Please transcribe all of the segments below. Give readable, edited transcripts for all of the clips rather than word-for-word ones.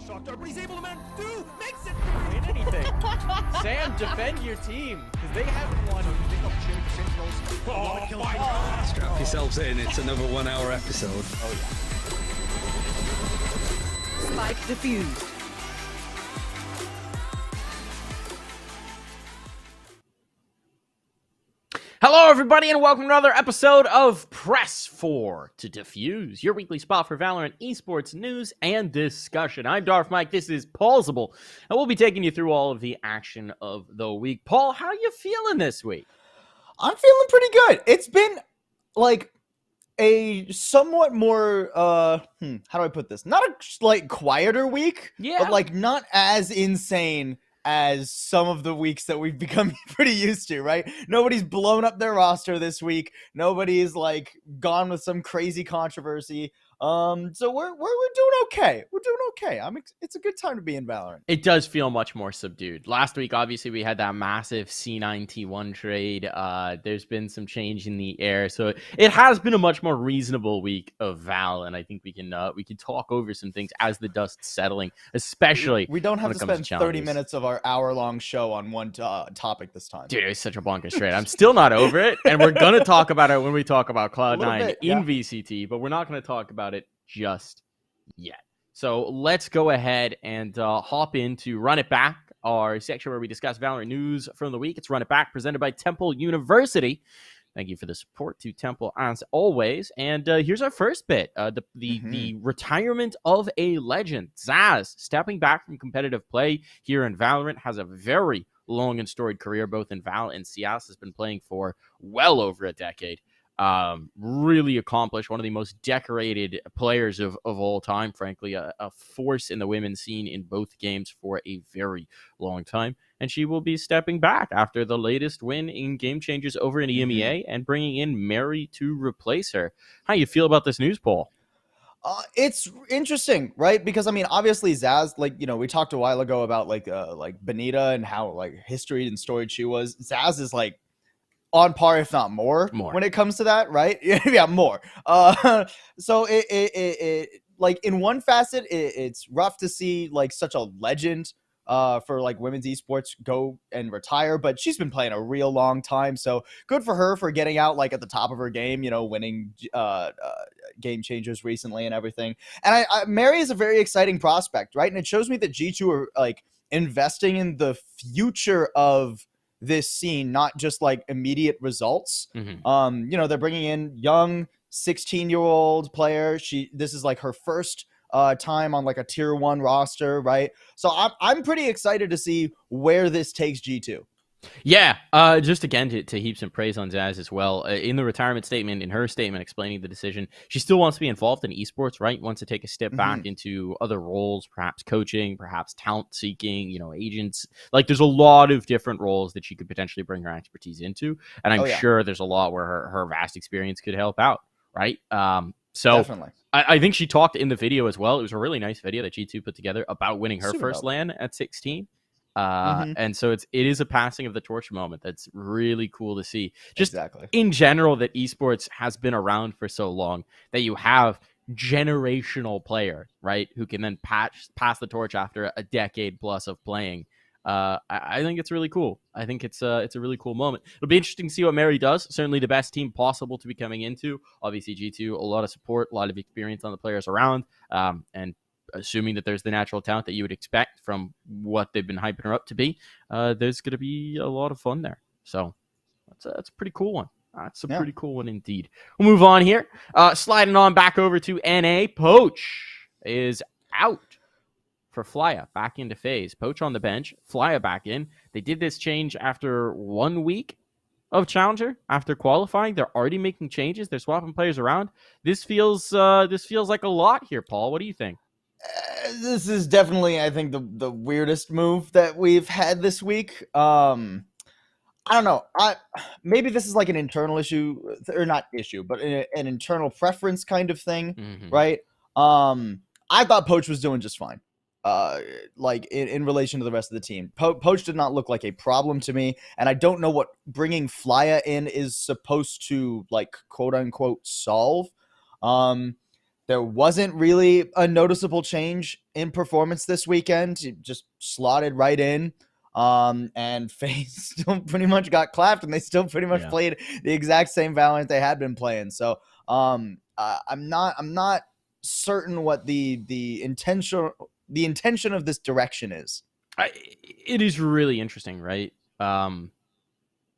shock dart, but he's able to makes it. Win anything. Sam, defend your team, because they haven't won. Strap yourselves in, it's another 1 hour episode. Oh, yeah. Spike defused. Hello, everybody, and welcome to another episode of Press 4 to Defuse, your weekly spot for Valorant esports news and discussion. I'm Darth Mike, this is Paulsable, and we'll be taking you through all of the action of the week. Paul, how are you feeling this week? I'm feeling pretty good. It's been, like, a somewhat more, how do I put this? Not a, like, quieter week, but, like, not as insane as some of the weeks that we've become pretty used to, right? Nobody's blown up their roster this week. Nobody's like gone with some crazy controversy. So we're doing okay. We're doing okay. It's a good time to be in Valorant. It does feel much more subdued. Last week, obviously, we had that massive C9T1 trade. There's been some change in the air, so it has been a much more reasonable week of Val, and I think we can talk over some things as the dust's settling, especially we don't have to spend 30 minutes of our hour-long show on one topic this time. Dude, it's such a bonkers trade. I'm still not over it, and we're gonna talk about it when we talk about Cloud9 in VCT, but we're not gonna talk about it just yet. So let's go ahead and hop into Run It Back, our section where we discuss Valorant news from the week. It's Run It Back, presented by Temple University. Thank you for the support to Temple as always. And here's our first bit. The retirement of a legend. Zaz, stepping back from competitive play here in Valorant, has a very long and storied career both in Val and CS. Has been playing for well over a decade. Really accomplished, one of the most decorated players of all time, frankly, a force in the women's scene in both games for a very long time. And she will be stepping back after the latest win in Game Changers over in EMEA and bringing in Mary to replace her. How you feel about this news, Paul? It's interesting, right? Because I mean, obviously Zaz, like, you know, we talked a while ago about like Benita and how like history and storied she was. Zaz is like on par, if not more, when it comes to that, right? Yeah, more. So it like in one facet, it's rough to see like such a legend for like women's esports go and retire, but she's been playing a real long time, so good for her for getting out like at the top of her game, you know, winning Game Changers recently and everything. And Mary is a very exciting prospect, right? And it shows me that G2 are like investing in the future of this scene, not just like immediate results. You know, they're bringing in young 16-year-old player. This is like her first time on like a tier 1 roster, right? So I'm pretty excited to see where this takes G2. Yeah, just again to heap some praise on Zaz as well. In the retirement statement, in her statement explaining the decision, she still wants to be involved in esports, right? Wants to take a step back into other roles, perhaps coaching, perhaps talent seeking, you know, agents. Like there's a lot of different roles that she could potentially bring her expertise into. And I'm sure there's a lot where her vast experience could help out, right? So definitely. I think she talked in the video as well. It was a really nice video that G2 put together about winning her first LAN at 16. And so it is a passing of the torch moment that's really cool to see. Just in general, that esports has been around for so long that you have generational player, right, who can then pass the torch after a decade plus of playing. I think it's really cool. I think it's a really cool moment. It'll be interesting to see what Mary does. Certainly the best team possible to be coming into. Obviously G2, a lot of support, a lot of experience on the players around, and assuming that there's the natural talent that you would expect from what they've been hyping her up to be, there's going to be a lot of fun there. So that's a pretty cool one. That's a pretty cool one indeed. We'll move on here. Sliding on back over to NA. Poach is out for Flya back into phase. Poach on the bench, Flya back in. They did this change after 1 week of Challenger after qualifying. They're already making changes. They're swapping players around. This feels like a lot here, Paul. What do you think? This is definitely, I think, the weirdest move that we've had this week. I don't know. Maybe this is like an internal issue, or not issue, but an internal preference kind of thing, right? I thought Poach was doing just fine. Like in relation to the rest of the team, Poach did not look like a problem to me, and I don't know what bringing Flya in is supposed to like quote unquote solve. there wasn't really a noticeable change in performance this weekend. It just slotted right in. And FaZe still pretty much got clapped, and they still pretty much played the exact same Valorant they had been playing. So I'm not certain what the intention of this direction is. It is really interesting, right?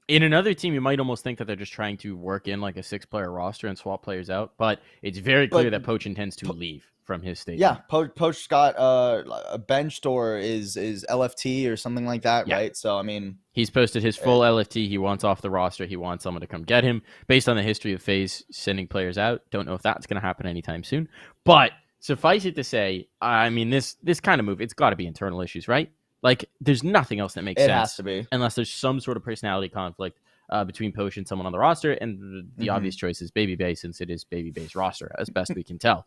In another team, you might almost think that they're just trying to work in like a 6-player roster and swap players out, but it's very clear that Poach intends to leave from his state. Yeah, Poach got a benched or is LFT or something like that, right? So I mean, he's posted his full LFT. He wants off the roster. He wants someone to come get him. Based on the history of FaZe sending players out, don't know if that's going to happen anytime soon. But suffice it to say, I mean, this kind of move, it's got to be internal issues, right? Like, there's nothing else that makes sense. It has to be. Unless there's some sort of personality conflict between Poach and someone on the roster. And the obvious choice is Baby Bay, since it is Baby Bay's roster, as best we can tell.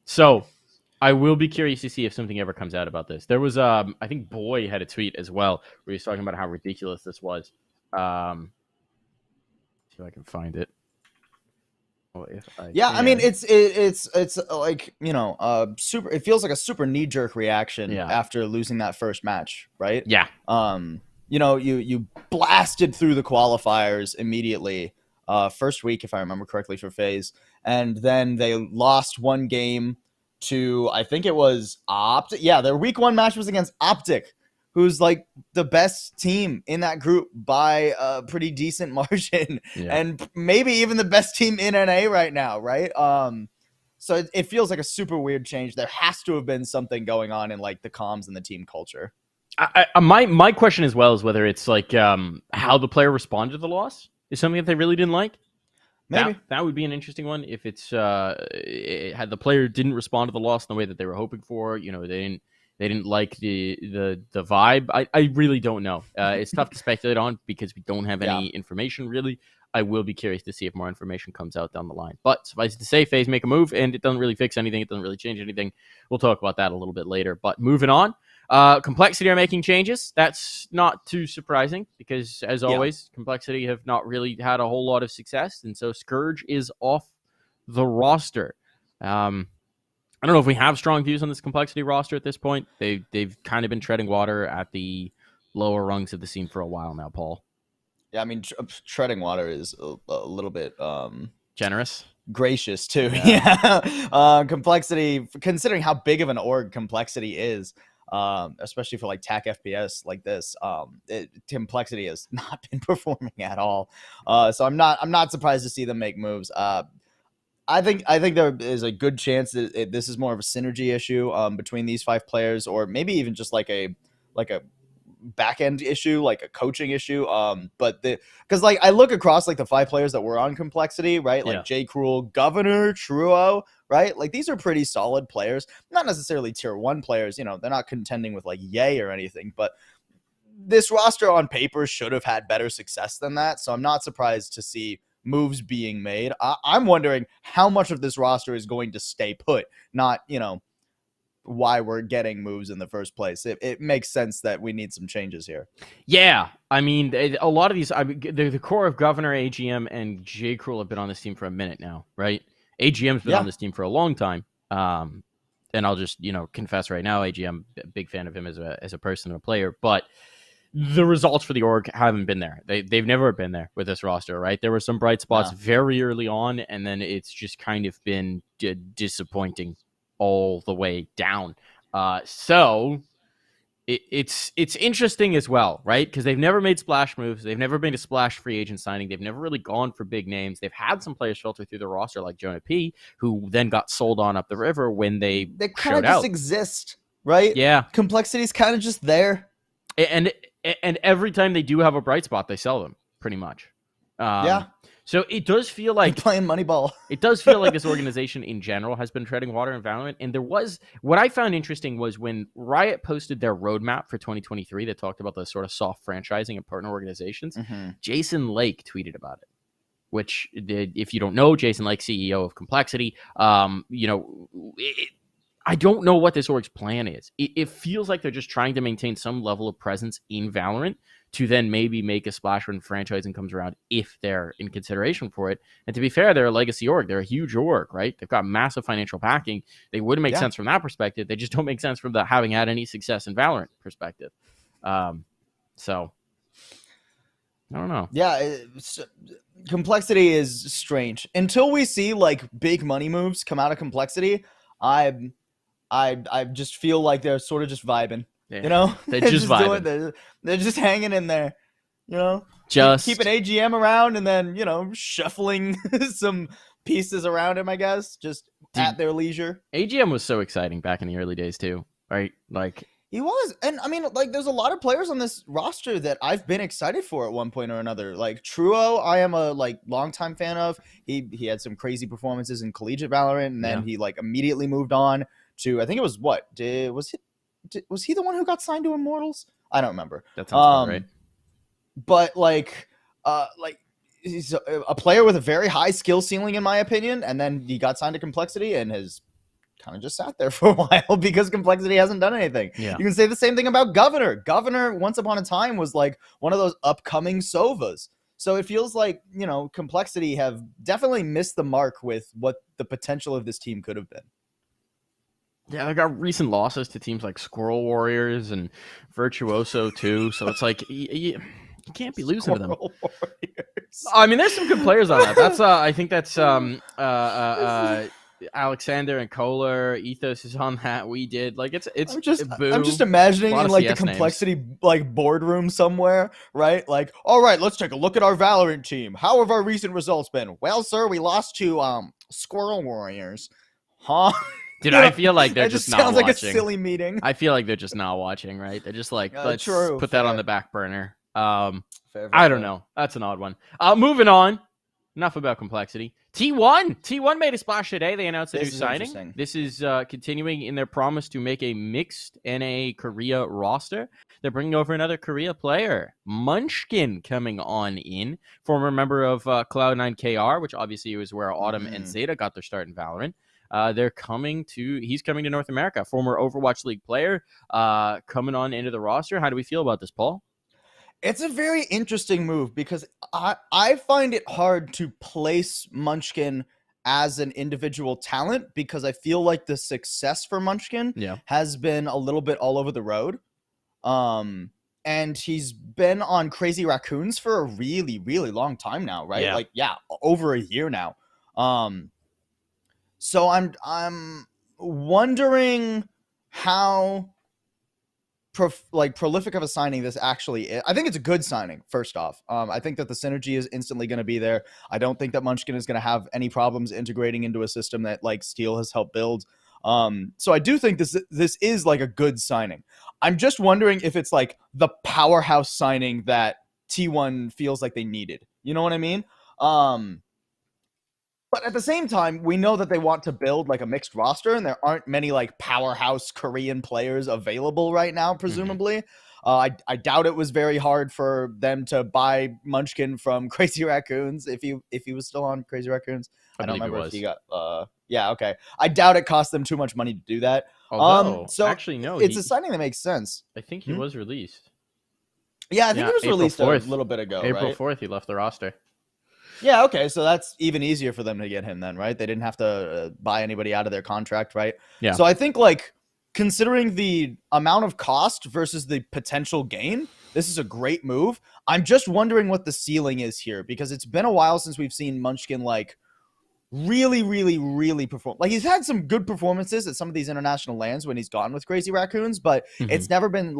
So I will be curious to see if something ever comes out about this. There was, I think Boy had a tweet as well where he's talking about how ridiculous this was. See if I can find it. I mean, it's like, you know, super. It feels like a super knee-jerk reaction after losing that first match, right? Yeah. You know, you blasted through the qualifiers immediately, first week, if I remember correctly, for FaZe, and then they lost one game to, I think it was Optic. Yeah, their week 1 match was against Optic, who's like the best team in that group by a pretty decent margin, and maybe even the best team in NA right now, right? So it feels like a super weird change. There has to have been something going on in like the comms and the team culture. My question as well is whether it's like how the player responded to the loss is something that they really didn't like. Maybe that would be an interesting one if it's had the player didn't respond to the loss in the way that they were hoping for. You know, they didn't like the vibe. I really don't know. It's tough to speculate on because we don't have any information really. I will be curious to see if more information comes out down the line. But suffice it to say, FaZe make a move, and it doesn't really fix anything. It doesn't really change anything. We'll talk about that a little bit later. But moving on, Complexity are making changes. That's not too surprising because, as always, Complexity have not really had a whole lot of success, and so Scourge is off the roster. I don't know if we have strong views on this Complexity roster at this point. They've kind of been treading water at the lower rungs of the scene for a while now, Paul. Yeah, I mean, treading water is a little bit generous, gracious too. Complexity, considering how big of an org Complexity is, especially for like TAC FPS like this, Complexity has not been performing at all. So I'm not surprised to see them make moves. I think there is a good chance that this is more of a synergy issue between these 5 players, or maybe even just like a back end issue, like a coaching issue. But because like I look across like the 5 players that were on Complexity, right? Like J. Cruel, Governor, Truo, right? Like these are pretty solid players, not necessarily tier 1 players. You know, they're not contending with like Yay or anything, but this roster on paper should have had better success than that. So I'm not surprised to see moves being made. I'm wondering how much of this roster is going to stay put, not, you know, why we're getting moves in the first place. It makes sense that we need some changes here. Yeah, I mean, a lot of these, the core of Governor, AGM, and J. Cruel have been on this team for a minute now, right? AGM's been on this team for a long time. And I'll just, you know, confess right now, AGM, big fan of him as a person and a player, but the results for the org haven't been there. They've never been there with this roster, right? There were some bright spots very early on, and then it's just kind of been disappointing all the way down. So it's interesting as well, right? Because they've never made splash moves. They've never made a splash free agent signing. They've never really gone for big names. They've had some players filter through the roster like Jonah P, who then got sold on up the river when they kind of just exist, right? Yeah. Complexity's kind of just there. And every time they do have a bright spot, they sell them pretty much. So it does feel like they're playing Moneyball. It does feel like this organization in general has been treading water in Valorant. And there was, what I found interesting was when Riot posted their roadmap for 2023 that talked about the sort of soft franchising and partner organizations. Jason Lake tweeted about it, which, if you don't know, Jason Lake, CEO of Complexity, you know, I don't know what this org's plan is. It feels like they're just trying to maintain some level of presence in Valorant to then maybe make a splash when franchising comes around if they're in consideration for it. And to be fair, they're a legacy org. They're a huge org, right? They've got massive financial backing. They wouldn't make sense from that perspective. They just don't make sense from the having had any success in Valorant perspective. So I don't know. Yeah, Complexity is strange. Until we see like big money moves come out of Complexity, I just feel like they're sort of just vibing. Yeah. You know, They're just vibing. They're just hanging in there. You know, Just keep an AGM around and then shuffling some pieces around him. I guess just at their leisure. AGM was so exciting back in the early days too, right? Like he was, and I mean, like, there's a lot of players on this roster that I've been excited for at one point or another. Like Truo, I am a longtime fan of. He had some crazy performances in collegiate Valorant, and then he immediately moved on to, I think it was was he the one who got signed to Immortals? I don't remember. That sounds about right. But he's a player with a very high skill ceiling, in my opinion. And then he got signed to Complexity and has kind of just sat there for a while because Complexity hasn't done anything. Yeah. You can say the same thing about Governor. Governor, once upon a time, was like one of those upcoming Sovas. So it feels like, Complexity have definitely missed the mark with what the potential of this team could have been. Yeah, they got recent losses to teams like Squirrel Warriors and Virtuoso too. So it's like you can't be losing to them. Warriors. I mean, there's some good players on that. That's I think that's Alexander and Kohler. Ethos is on that. We did I'm just imagining in the CS Complexity boardroom somewhere, right? Like, all right, let's take a look at our Valorant team. How have our recent results been? Well, sir, we lost to Squirrel Warriors. Huh? Dude, I feel like they're just not watching. Sounds like a silly meeting. I feel like they're just not watching, right? They're just like, let's put that on the back burner. Fair. I don't know. That's an odd one. Moving on. Enough about Complexity. T1 made a splash today. They announced a new signing. This is continuing in their promise to make a mixed NA Korea roster. They're bringing over another Korea player, Munchkin, coming on in. Former member of Cloud9 KR, which obviously was where Autumn and Zeta got their start in Valorant. He's coming to North America. Former Overwatch League player, coming on into the roster. How do we feel about this, Paul? It's a very interesting move because I find it hard to place Munchkin as an individual talent because I feel like the success for Munchkin has been a little bit all over the road. And he's been on Crazy Raccoons for a really, really long time now, right? Over a year now. So I'm wondering how prolific of a signing this actually is. I think it's a good signing, first off. I think that the synergy is instantly going to be there. I don't think that Munchkin is going to have any problems integrating into a system that Steel has helped build. So I do think this is a good signing. I'm just wondering if it's the powerhouse signing that T1 feels like they needed. You know what I mean? But at the same time, we know that they want to build a mixed roster, and there aren't many powerhouse Korean players available right now, presumably. I doubt it was very hard for them to buy Munchkin from Crazy Raccoons if he was still on Crazy Raccoons. I don't remember if he got okay. I doubt it cost them too much money to do that. Although, so actually, no, it's a signing that makes sense. I think he was released. Yeah, I think he was April released 4th. a little bit ago. April right? 4th, he left the roster. Yeah, okay, so that's even easier for them to get him then, right? They didn't have to buy anybody out of their contract, right? Yeah. So I think, considering the amount of cost versus the potential gain, this is a great move. I'm just wondering what the ceiling is here, because it's been a while since we've seen Munchkin, really, really, really perform. He's had some good performances at some of these international lands when he's gone with Crazy Raccoons, but it's never been,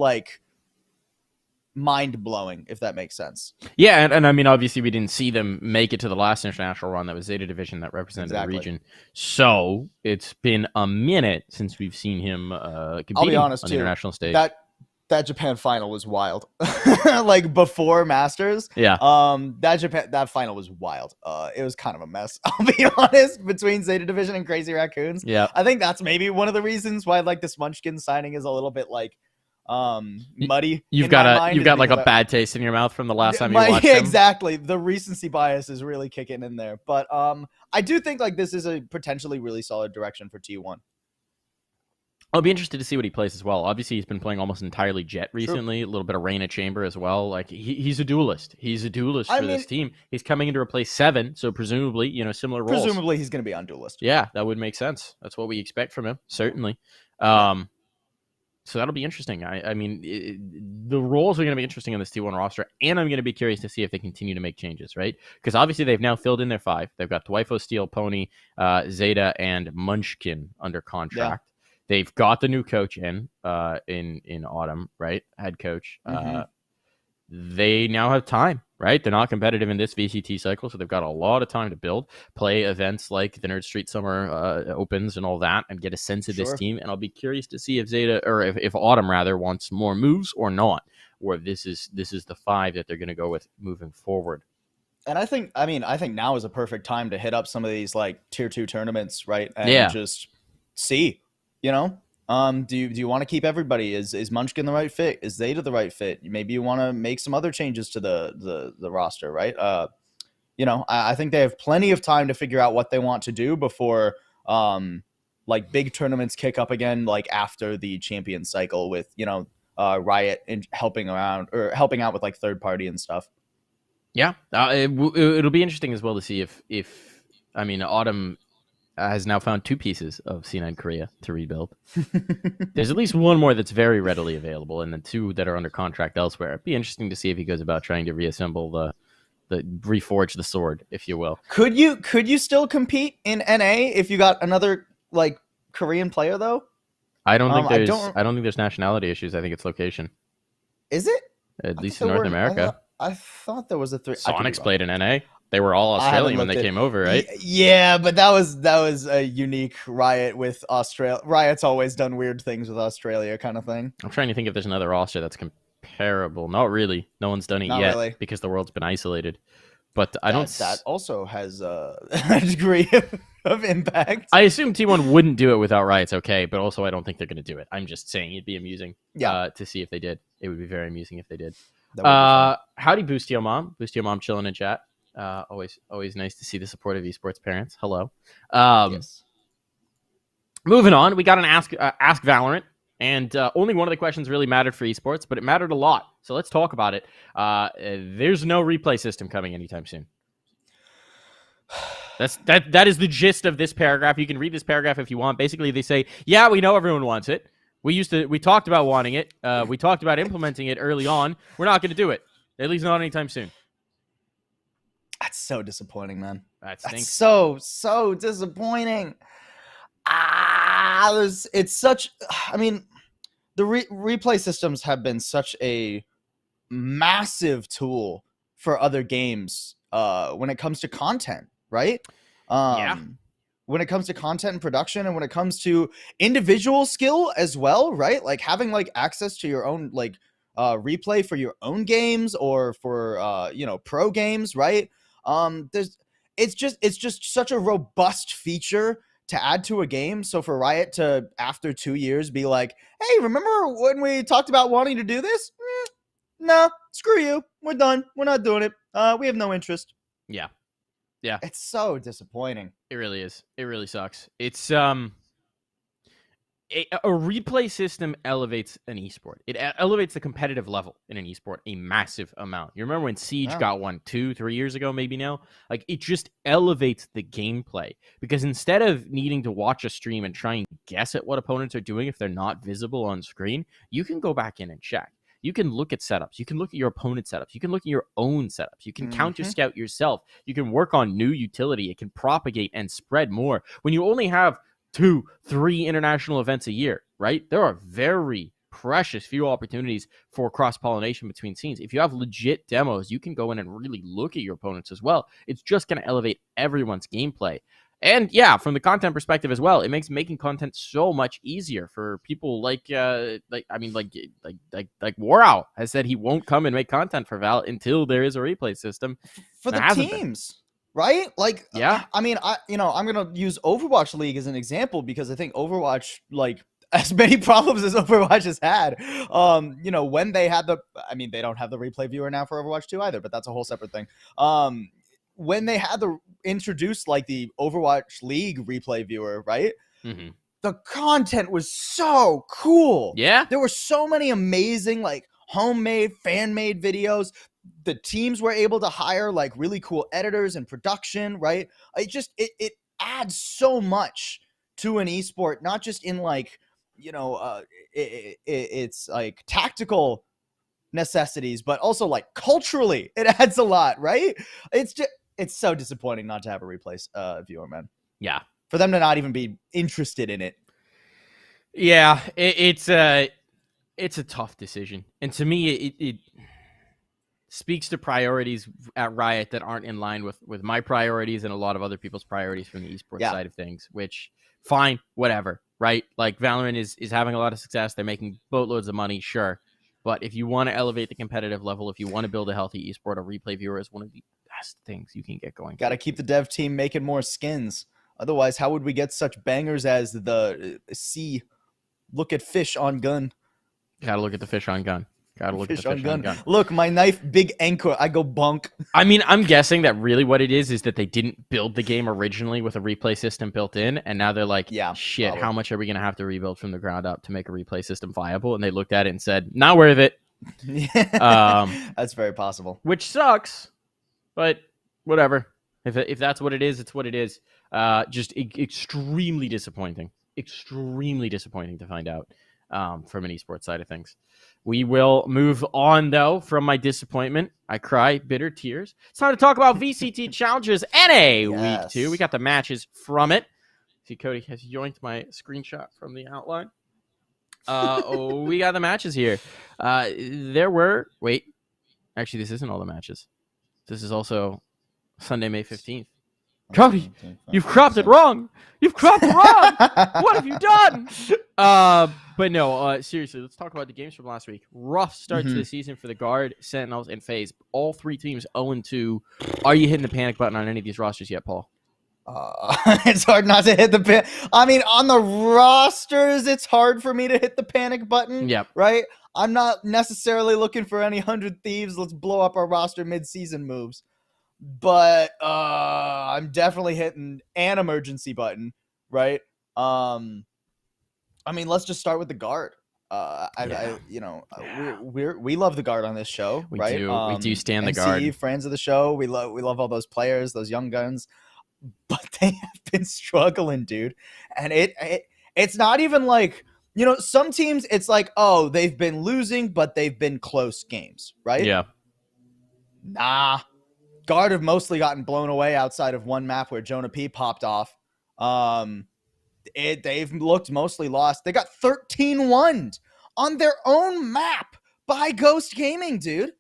mind-blowing, if that makes sense. Yeah, and I mean, obviously we didn't see them make it to the last international run. That was Zeta Division that represented the region. So it's been a minute since we've seen him competing on the international stage. That Japan final was wild. Before Masters. Yeah. That final was wild. It was kind of a mess, I'll be honest, between Zeta Division and Crazy Raccoons. Yeah. I think that's maybe one of the reasons why this Munchkin signing is a little bit muddy. You've got a bad taste in your mouth from the last time you watched him. Exactly. The recency bias is really kicking in there. But I do think this is a potentially really solid direction for T1. I'll be interested to see what he plays as well. Obviously, he's been playing almost entirely Jet recently, a little bit of Reyna Chamber as well. Like he's a duelist. He's a duelist for this team. He's coming in to replace Seven, so presumably, similar roles. Presumably, he's going to be on duelist. Yeah, that would make sense. That's what we expect from him, certainly. So that'll be interesting. I mean, the roles are going to be interesting on this T1 roster, and I'm going to be curious to see if they continue to make changes, right? Because obviously they've now filled in their 5. They've got Dwifo, Steel, Pony, Zeta, and Munchkin under contract. Yeah. They've got the new coach in Autumn, right? Head coach. They now have time, right? They're not competitive in this VCT cycle, so they've got a lot of time to build, play events like the Nerd Street Summer Opens and all that, and get a sense of this team. And I'll be curious to see if Zeta, or if Autumn rather, wants more moves or not, or this is the 5 that they're going to go with moving forward. And I think now is a perfect time to hit up some of these like tier 2 tournaments, right? And just see, do you want to keep everybody? Is Munchkin the right fit? Is Zeta the right fit? Maybe you want to make some other changes to the roster, right? I think they have plenty of time to figure out what they want to do before like big tournaments kick up again, like after the champion cycle with Riot and helping out with like third party and stuff. Yeah, it'll be interesting as well to see if Autumn has now found 2 pieces of C9 Korea to rebuild. There's at least one more that's very readily available, and then 2 that are under contract elsewhere. It'd be interesting to see if he goes about trying to reassemble the reforge the sword, if you will. Could you still compete in NA if you got another like Korean player though? I don't think there's nationality issues. I think it's location. Is it? At least in North America. I thought there was a 3. Sonics played in NA. They were all Australian when they came over, right? Yeah, but that was a unique Riot with Australia. Riot's always done weird things with Australia, kind of thing. I'm trying to think if there's another roster that's comparable. Not really. No one's done it yet because the world's been isolated. But that also has a degree of impact. I assume T1 wouldn't do it without Riot's okay, but also I don't think they're going to do it. I'm just saying it'd be amusing to see if they did. It would be very amusing if they did. Howdy, Boostio Mom. Boostio Mom chilling in chat. Always nice to see the support of esports parents. Hello. Yes. Moving on, we got an Ask Valorant, and only one of the questions really mattered for esports, but it mattered a lot. So let's talk about it. There's no replay system coming anytime soon. That is the gist of this paragraph. You can read this paragraph if you want. Basically, they say, yeah, we know everyone wants it. We talked about wanting it. We talked about implementing it early on. We're not going to do it. At least not anytime soon. That's so disappointing, man. That's so disappointing. It's such. I mean, the replay systems have been such a massive tool for other games when it comes to content, right? When it comes to content and production, and when it comes to individual skill as well, right? Like having like access to your own like replay for your own games or for pro games, right? It's just such a robust feature to add to a game. So for Riot to, after 2 years, be like, hey, remember when we talked about wanting to do this? No, screw you. We're done. We're not doing it. We have no interest. Yeah. It's so disappointing. It really is. It really sucks. It's a replay system elevates an esport. It elevates the competitive level in an esport a massive amount. You remember when Siege got one 2-3 years ago, maybe now? Like, it just elevates the gameplay, because instead of needing to watch a stream and try and guess at what opponents are doing if they're not visible on screen, you can go back in and check. You can look at setups. You can look at your opponent's setups. You can look at your own setups. You can counter scout yourself. You can work on new utility. It can propagate and spread more. When you only have 2-3 international events a year, right? There are very precious few opportunities for cross-pollination between scenes. If you have legit demos, you can go in and really look at your opponents as well. It's just going to elevate everyone's gameplay. And yeah, from the content perspective as well, it makes making content so much easier for people like Warow has said he won't come and make content for Val until there is a replay system for the teams. Right? Like, yeah. I mean, I'm going to use Overwatch League as an example, because I think Overwatch, like, as many problems as Overwatch has had, when they had they don't have the replay viewer now for Overwatch 2 either, but that's a whole separate thing. When they had introduced like the Overwatch League replay viewer, right? the content was so cool. Yeah. There were so many amazing, like, homemade, fan-made videos. The teams were able to hire, like, really cool editors and production, right? It adds so much to an esport, not just in, like, it's like tactical necessities, but also like culturally it adds a lot, right? It's so disappointing not to have a replay viewer, man. Yeah, for them to not even be interested in it. Yeah, it's a tough decision, and to me it speaks to priorities at Riot that aren't in line with my priorities and a lot of other people's priorities from the esports side of things, which fine, whatever, right? Like Valorant is having a lot of success, they're making boatloads of money, sure. But if you want to elevate the competitive level, if you want to build a healthy esport, a replay viewer is one of the best things you can get going. Got to keep the dev team making more skins. Otherwise, how would we get such bangers as the sea? Look at fish on gun. Gotta look at the fish on gun. Gotta look at the fish on gun. Look, my knife, big anchor. I go bunk. I mean, I'm guessing that really what it is that they didn't build the game originally with a replay system built in, and now they're like, yeah, shit, how much are we gonna have to rebuild from the ground up to make a replay system viable? And they looked at it and said, not worth it. That's very possible. Which sucks, but whatever. If that's what it is, it's what it is. Just extremely disappointing. Extremely disappointing to find out from an esports side of things. We will move on, though, from my disappointment. I cry bitter tears. It's time to talk about VCT Challengers NA Week 2. We got the matches from it. See, Cody has yoinked my screenshot from the outline. We got the matches here. There were... Wait. Actually, this isn't all the matches. This is also Sunday, May 15th. Cody, you've cropped it wrong. You've cropped it wrong. What have you done? But no, seriously, let's talk about the games from last week. Rough start to the season for the Guard, Sentinels, and FaZe. All three teams 0-2. Are you hitting the panic button on any of these rosters yet, Paul? It's hard not to hit the panic. I mean, on the rosters, it's hard for me to hit the panic button. Yep. Right? I'm not necessarily looking for any 100 Thieves. Let's blow up our roster mid-season moves. But I'm definitely hitting an emergency button, right? I mean, let's just start with the Guard. We love the Guard on this show, right? We do stand the MCE, Guard. Friends of the show. We love all those players, those young guns, but they have been struggling, dude. And it's not even like, some teams. It's like, oh, they've been losing, but they've been close games, right? Yeah. Nah. Guard have mostly gotten blown away outside of one map where Jonah P popped off. They've looked mostly lost. They got 13-1'd on their own map by Ghost Gaming, dude.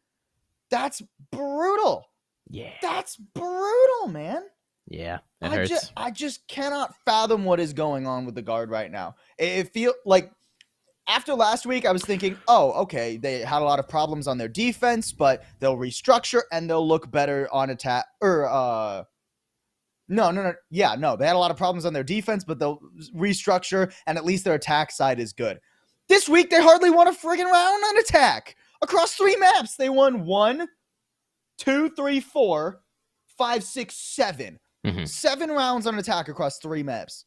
That's brutal. Yeah. That's brutal, man. Yeah, it hurts. I just cannot fathom what is going on with the Guard right now. It feels like after last week, I was thinking, oh, okay, they had a lot of problems on their defense, but they'll restructure and they'll look better on attack. No. Yeah, no, they had a lot of problems on their defense, but they'll restructure and at least their attack side is good. This week, they hardly won a friggin' round on attack across 3 maps. They won 1, 2, 3, 4, 5, 6, 7. 7 rounds on attack across 3 maps.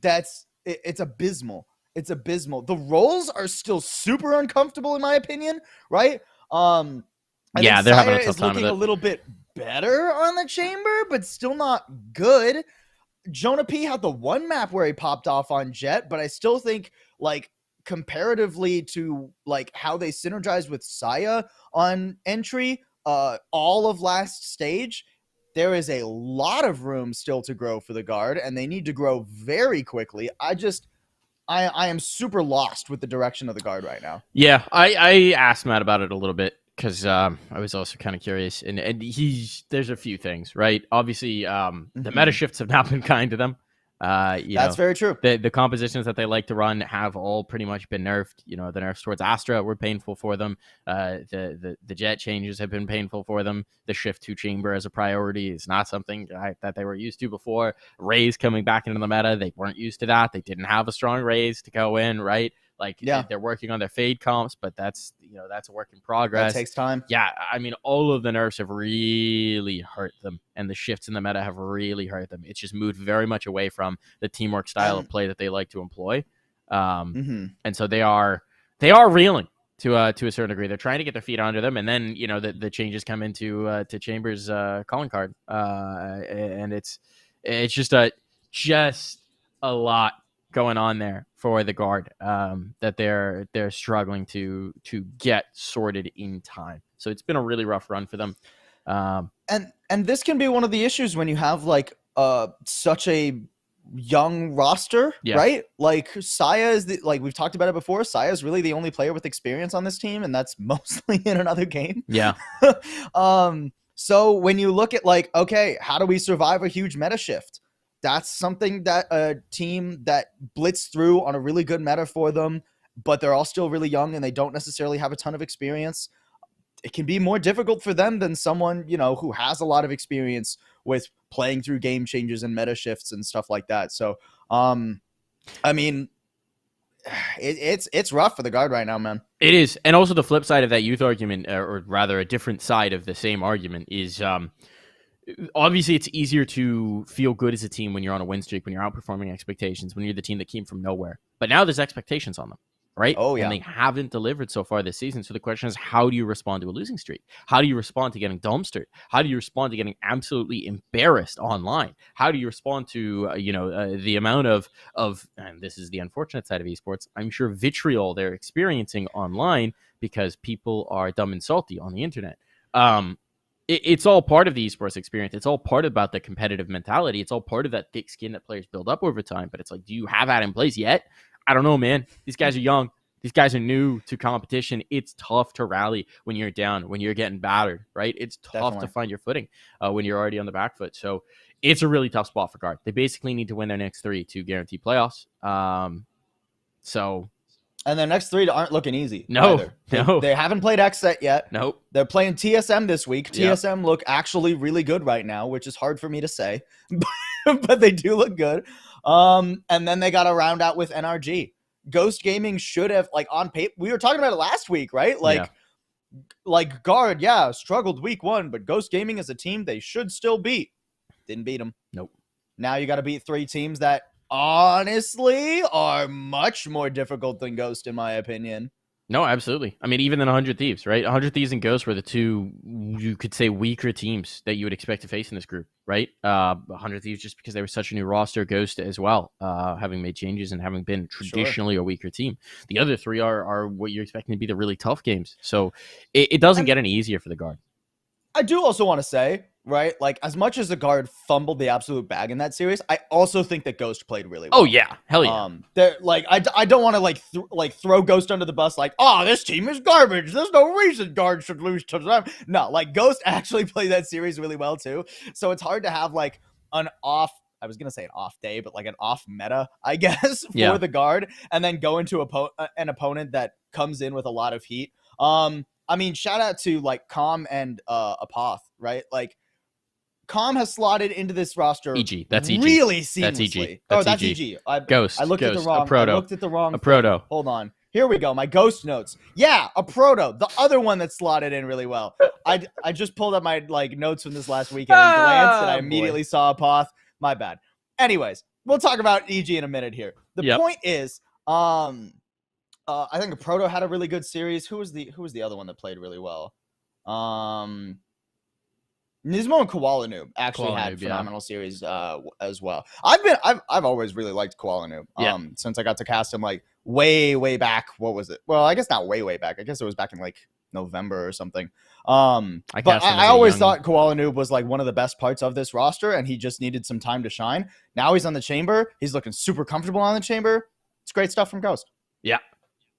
It's abysmal. It's abysmal. The roles are still super uncomfortable, in my opinion, right? I think they're having a Saya tough is time looking with it. a little bit better on the chamber, but still not good. Jonah P had the one map where he popped off on Jet, but I still think, like, comparatively to like how they synergized with Saya on entry, all of last stage, there is a lot of room still to grow for the Guard, and they need to grow very quickly. I am super lost with the direction of the Guard right now. Yeah, I asked Matt about it a little bit because I was also kind of curious, and there's a few things, right? Obviously, the meta shifts have not been kind to them. That's very true. The compositions that they like to run have all pretty much been nerfed. The nerfs towards Astra were painful for them. The Jet changes have been painful for them. The shift to chamber as a priority is not something that they were used to before. Raze coming back into the meta, they weren't used to that. They didn't have a strong Raze to go in, right? Like, Yeah. they're working on their fade comps, but that's a work in progress. That takes time. Yeah, I mean, all of the nerfs have really hurt them, and the shifts in the meta have really hurt them. It's just moved very much away from the teamwork style of play that they like to employ. And so they are reeling to a certain degree. They're trying to get their feet under them, and then the changes come into to Chambers' calling card, and it's just a lot going on there for the Guard that they're struggling to get sorted in time. So it's been a really rough run for them. And this can be one of the issues when you have like such a young roster, right? Like Saya is like we've talked about it before. Saya is really the only player with experience on this team, and that's mostly in another game. Yeah. So when you look at like, okay, how do we survive a huge meta shift? That's something that a team that blitzed through on a really good meta for them, but they're all still really young and they don't necessarily have a ton of experience. It can be more difficult for them than someone, who has a lot of experience with playing through game changes and meta shifts and stuff like that. So, I mean, it's rough for the Guard right now, man. It is. And also the flip side of that youth argument, or rather a different side of the same argument, is obviously it's easier to feel good as a team when you're on a win streak, when you're outperforming expectations, when you're the team that came from nowhere. But now there's expectations on them, right? Oh, yeah. And they haven't delivered so far this season. So the question is, how do you respond to a losing streak? How do you respond to getting dumpstered? How do you respond to getting absolutely embarrassed online? How do you respond to, the amount of, and this is the unfortunate side of esports, I'm sure vitriol they're experiencing online because people are dumb and salty on the internet. It's all part of the esports experience. It's all part about the competitive mentality. It's all part of that thick skin that players build up over time. But it's like, do you have that in place yet? I don't know, man. These guys are young. These guys are new to competition. It's tough to rally when you're down, when you're getting battered, right? It's tough to find your footing when you're already on the back foot. So it's a really tough spot for Guard. They basically need to win their next 3 to guarantee playoffs. And their next 3 aren't looking easy. No. They haven't played XSET yet. Nope. They're playing TSM this week. TSM look actually really good right now, which is hard for me to say, but they do look good. And then they got to round out with NRG. Ghost Gaming should have, like, on paper, we were talking about it last week, right? Like Guard, struggled week 1, but Ghost Gaming as a team they should still beat. Didn't beat them. Nope. Now you got to beat 3 teams that honestly are much more difficult than Ghost, in my opinion. No, absolutely. I mean, even than 100 Thieves, right? 100 Thieves and Ghost were the 2, you could say, weaker teams that you would expect to face in this group, right? 100 Thieves just because they were such a new roster, Ghost as well, having made changes and having been traditionally a weaker team. The other 3 are what you're expecting to be the really tough games. So it doesn't get any easier for the Guard. I do also want to say, right, like, as much as the Guard fumbled the absolute bag in that series, I also think that Ghost played really well. Oh yeah, hell yeah. They're like, I don't want to throw Ghost under the bus, like, oh, this team is garbage. There's no reason Guard should lose to them. No, like, Ghost actually played that series really well too. So it's hard to have like an off. I was gonna say an off day, but like an off meta, I guess, for the Guard, and then go into an opponent that comes in with a lot of heat. I mean, shout out to like Com and Apoth, right? Like, Com has slotted into this roster. EG, that's EG. Really seamlessly. That's EG. That's EG. Ghost. I looked at the wrong. A proto. I looked at the wrong. A proto. Thing. Hold on. Here we go. My Ghost notes. Yeah, a proto. The other one that slotted in really well. I just pulled up my like notes from this last weekend and glanced, and I immediately saw Apoth. My bad. Anyways, we'll talk about EG in a minute here. The point is, I think a proto had a really good series. Who was the other one that played really well? Nismo and Koala Noob actually had phenomenal series as well. I've always really liked Koala Noob. Since I got to cast him like way back. What was it? Well, I guess not way back. I guess it was back in like November or something. I always thought Koala Noob was like one of the best parts of this roster, and he just needed some time to shine. Now he's on the Chamber. He's looking super comfortable on the Chamber. It's great stuff from Ghost. Yeah.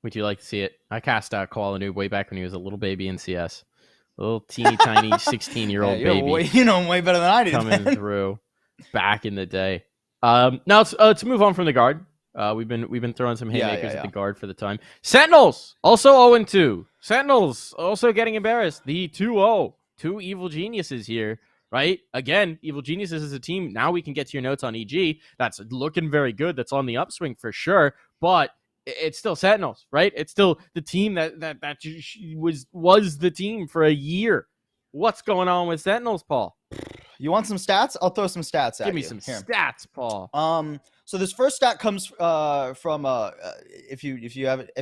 Would you like to see it? I cast Koala Noob way back when he was a little baby in CS. A little teeny tiny 16-year-old baby. Way better than I do. Coming through back in the day. Now let's move on from the Guard. We've been throwing some haymakers at the Guard for the time. Sentinels also 0-2. Sentinels also getting embarrassed. The 2-0. 2 evil geniuses here, right? Again, evil geniuses is a team. Now we can get to your notes on EG. That's looking very good. That's on the upswing for sure. But it's still Sentinels, right? It's still the team that was the team for a year. What's going on with Sentinels, Paul? You want some stats? I'll throw some stats at you. Give me some stats, Paul. So this first stat comes from if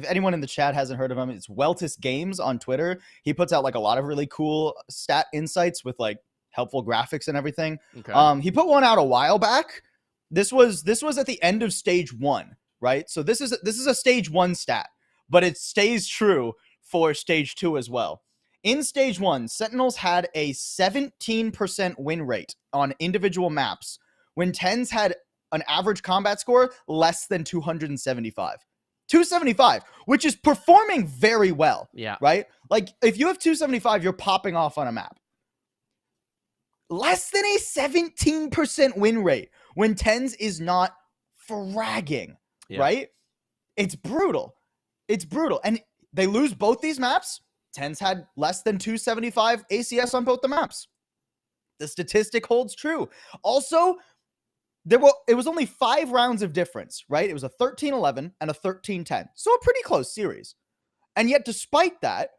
anyone in the chat hasn't heard of him, it's Weltis Games on Twitter. He puts out like a lot of really cool stat insights with like helpful graphics and everything. Okay. He put one out a while back. This was at the end of stage 1, right? So this is a stage 1 stat, but it stays true for stage 2 as well. In stage 1, Sentinels had a 17% win rate on individual maps when TENS had an average combat score less than 275. 275, which is performing very well. Yeah. Right? Like, if you have 275, you're popping off on a map. Less than a 17% win rate when TENS is not fragging. Yeah. Right? It's brutal. It's brutal. And they lose both these maps. TENS had less than 275 ACS on both the maps. The statistic holds true. Also, it was only 5 rounds of difference, right? It was a 13-11 and a 13-10. So a pretty close series. And yet, despite that,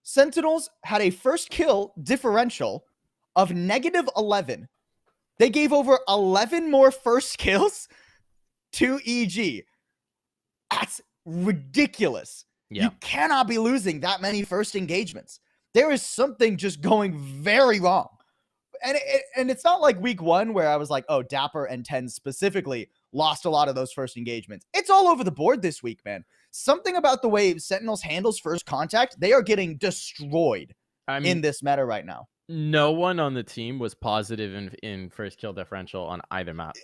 Sentinels had a first kill differential of -11. They gave over 11 more first kills to EG. That's ridiculous. Yeah. You cannot be losing that many first engagements. There is something just going very wrong. And it's not like week 1 where I was like, oh, Dapper and TENS specifically lost a lot of those first engagements. It's all over the board this week, man. Something about the way Sentinels handles first contact, they are getting destroyed in this meta right now. No one on the team was positive in first kill differential on either map.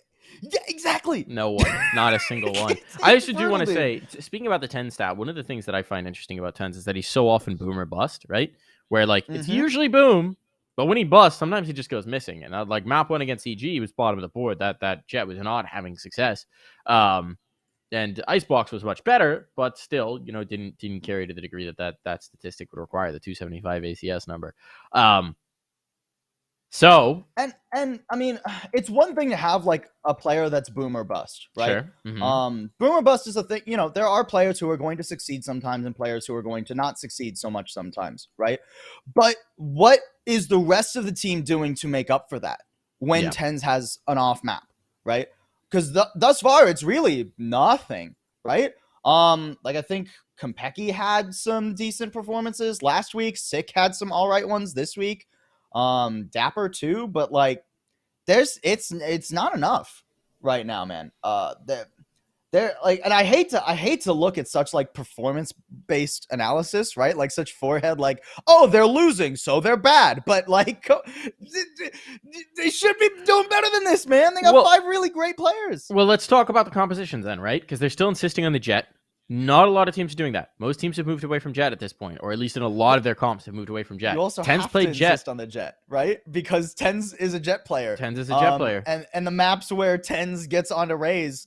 Yeah, exactly. No one. Not a single one. I actually do want to say, speaking about the TENS stat, one of the things that I find interesting about TENS is that he's so often boom or bust, right? Where, like, it's usually boom, but when he busts, sometimes he just goes missing. And, like, map 1 against EG, he was bottom of the board. That Jet was not having success. And Icebox was much better, but still, didn't carry to the degree that statistic would require, the 275 ACS number. So and I mean, it's one thing to have like a player that's boom or bust, right? Sure. Mm-hmm. Boom or bust is a thing. There are players who are going to succeed sometimes and players who are going to not succeed so much sometimes, right? But what is the rest of the team doing to make up for that when TENS has an off map, right? Because thus far it's really nothing, right? Like I think Konpeki had some decent performances last week. Sick had some all right ones this week. Dapper too, but like it's not enough right now, man. They're like, and I hate to look at such like performance based analysis, right? Like such forehead, like, oh, they're losing, so they're bad. But like, they should be doing better than this, man. They got 5 really great players. Well, let's talk about the compositions then, right? Because they're still insisting on the Jet. Not a lot of teams are doing that. Most teams have moved away from Jet at this point, or at least in a lot of their comps have moved away from Jet. You also TENS have played to Jet. insist on the Jet, right? Because TENS is a Jet player. TENS is a Jet player. And the maps where TENS gets onto Raze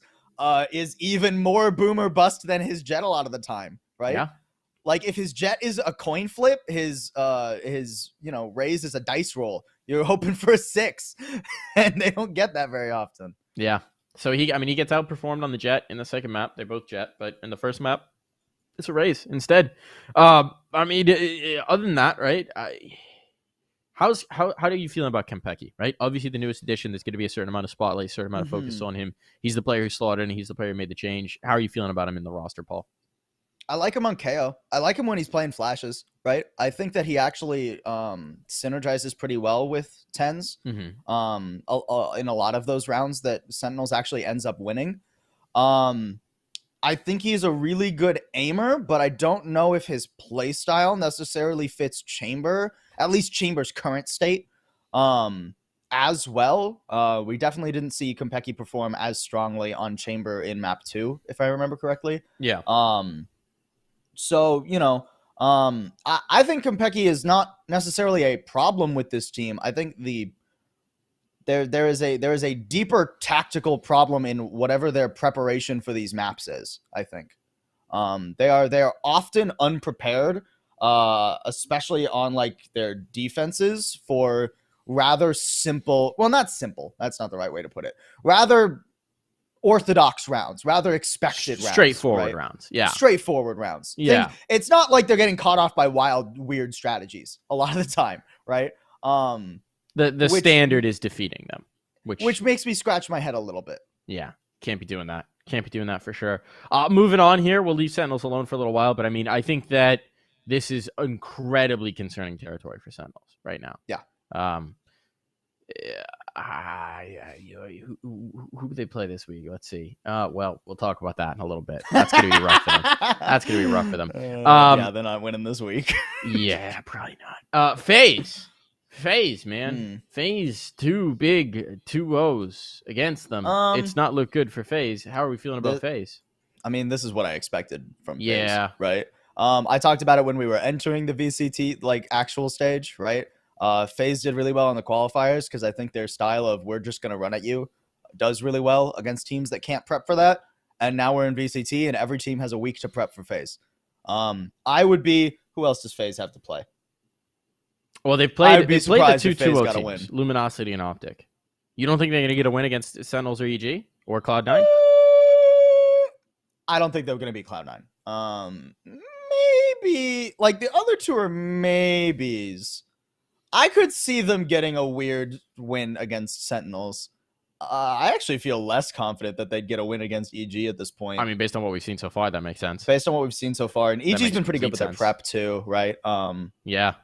is even more boom or bust than his Jet a lot of the time, right? Yeah. Like if his Jet is a coin flip, his Raze is a dice roll. You're hoping for a 6, and they don't get that very often. Yeah. So he gets outperformed on the Jet in the second map. They're both Jet, but in the first map, it's a Raze instead. Other than that, right? How do you feel about Konpeki, right? Obviously, the newest addition, there's going to be a certain amount of spotlight, a certain amount of focus on him. He's the player who slaughtered, and he's the player who made the change. How are you feeling about him in the roster, Paul? I like him on KO. I like him when he's playing flashes, right? I think that he actually synergizes pretty well with TENS. In a lot of those rounds that Sentinels actually ends up winning. I think he's a really good aimer, but I don't know if his play style necessarily fits Chamber, at least Chamber's current state, as well. We definitely didn't see Konpeki perform as strongly on Chamber in map 2, if I remember correctly. Yeah. So, I think Konpeki is not necessarily a problem with this team. I think there is a deeper tactical problem in whatever their preparation for these maps is. I think they are often unprepared, especially on like their defenses for rather simple. Well, not simple. That's not the right way to put it. Rather orthodox rounds, rather expected rounds. Straightforward right? rounds. Yeah. Straightforward rounds. Yeah. It's not like they're getting caught off by wild, weird strategies a lot of the time, right? The standard is defeating them, which makes me scratch my head a little bit. Yeah, can't be doing that. Can't be doing that for sure. Moving on here, we'll leave Sentinels alone for a little while, but I mean, I think that this is incredibly concerning territory for Sentinels right now. Yeah. Who do they play this week? Let's see. Well, we'll talk about that in a little bit. That's gonna be rough for them. That's gonna be rough for them. Yeah, they're not winning this week. Yeah, probably not. FaZe, man. FaZe, 2 2-0s against them. It's not looked good for FaZe. How are we feeling about FaZe? I mean, this is what I expected from Yeah. FaZe, right? I talked about it when we were entering the VCT like actual stage, right? FaZe did really well on the qualifiers because I think their style of we're just gonna run at you does really well against teams that can't prep for that. And now we're in VCT and every team has a week to prep for FaZe. Who else does FaZe have to play? Well, they played the 2 FaZe 2-0 got a teams, win. Luminosity and Optic. You don't think they're going to get a win against Sentinels or EG or Cloud9? I don't think they're going to be Cloud9. Maybe like the other two are maybes. I could see them getting a weird win against Sentinels. I actually feel less confident that they'd get a win against EG at this point. I mean, based on what we've seen so far, that makes sense. Based on what we've seen so far, and EG's been pretty good with their prep too, right? Yeah.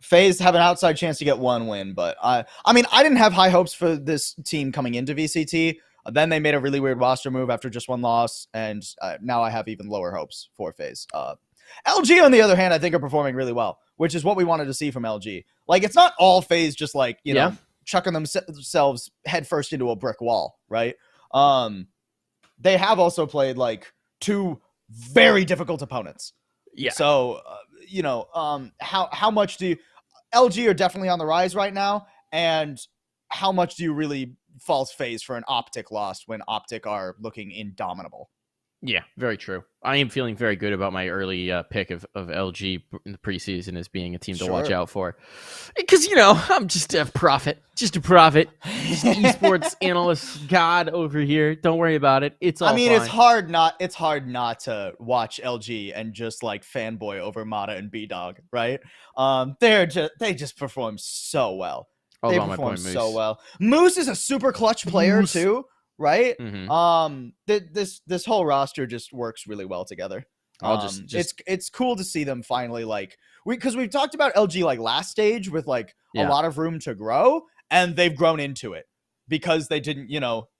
FaZe have an outside chance to get one win, but I mean, I didn't have high hopes for this team coming into VCT. Then they made a really weird roster move after just one loss, and now I have even lower hopes for FaZe. LG, on the other hand, I think are performing really well, which is what we wanted to see from LG. Like, it's not all FaZe just like, you know, chucking themselves headfirst into a brick wall, right? They have also played like 2 very difficult opponents. Yeah. So, how much do you... LG are definitely on the rise right now, and how much do you really false FaZe for an Optic loss when Optic are looking indomitable? Yeah, very true. I am feeling very good about my early pick of LG in the preseason as being a team to watch out for. Because, I'm just a prophet. Just an esports analyst god over here. Don't worry about it. It's all fine. It's hard not to watch LG and just like fanboy over Mata and B-Dog, right? They just perform so well. They perform so well. Moose is a super clutch player too. Right? Mm-hmm. This whole roster just works really well together. It's cool to see them finally because we've talked about LG like last stage with like a lot of room to grow, and they've grown into it because they didn't,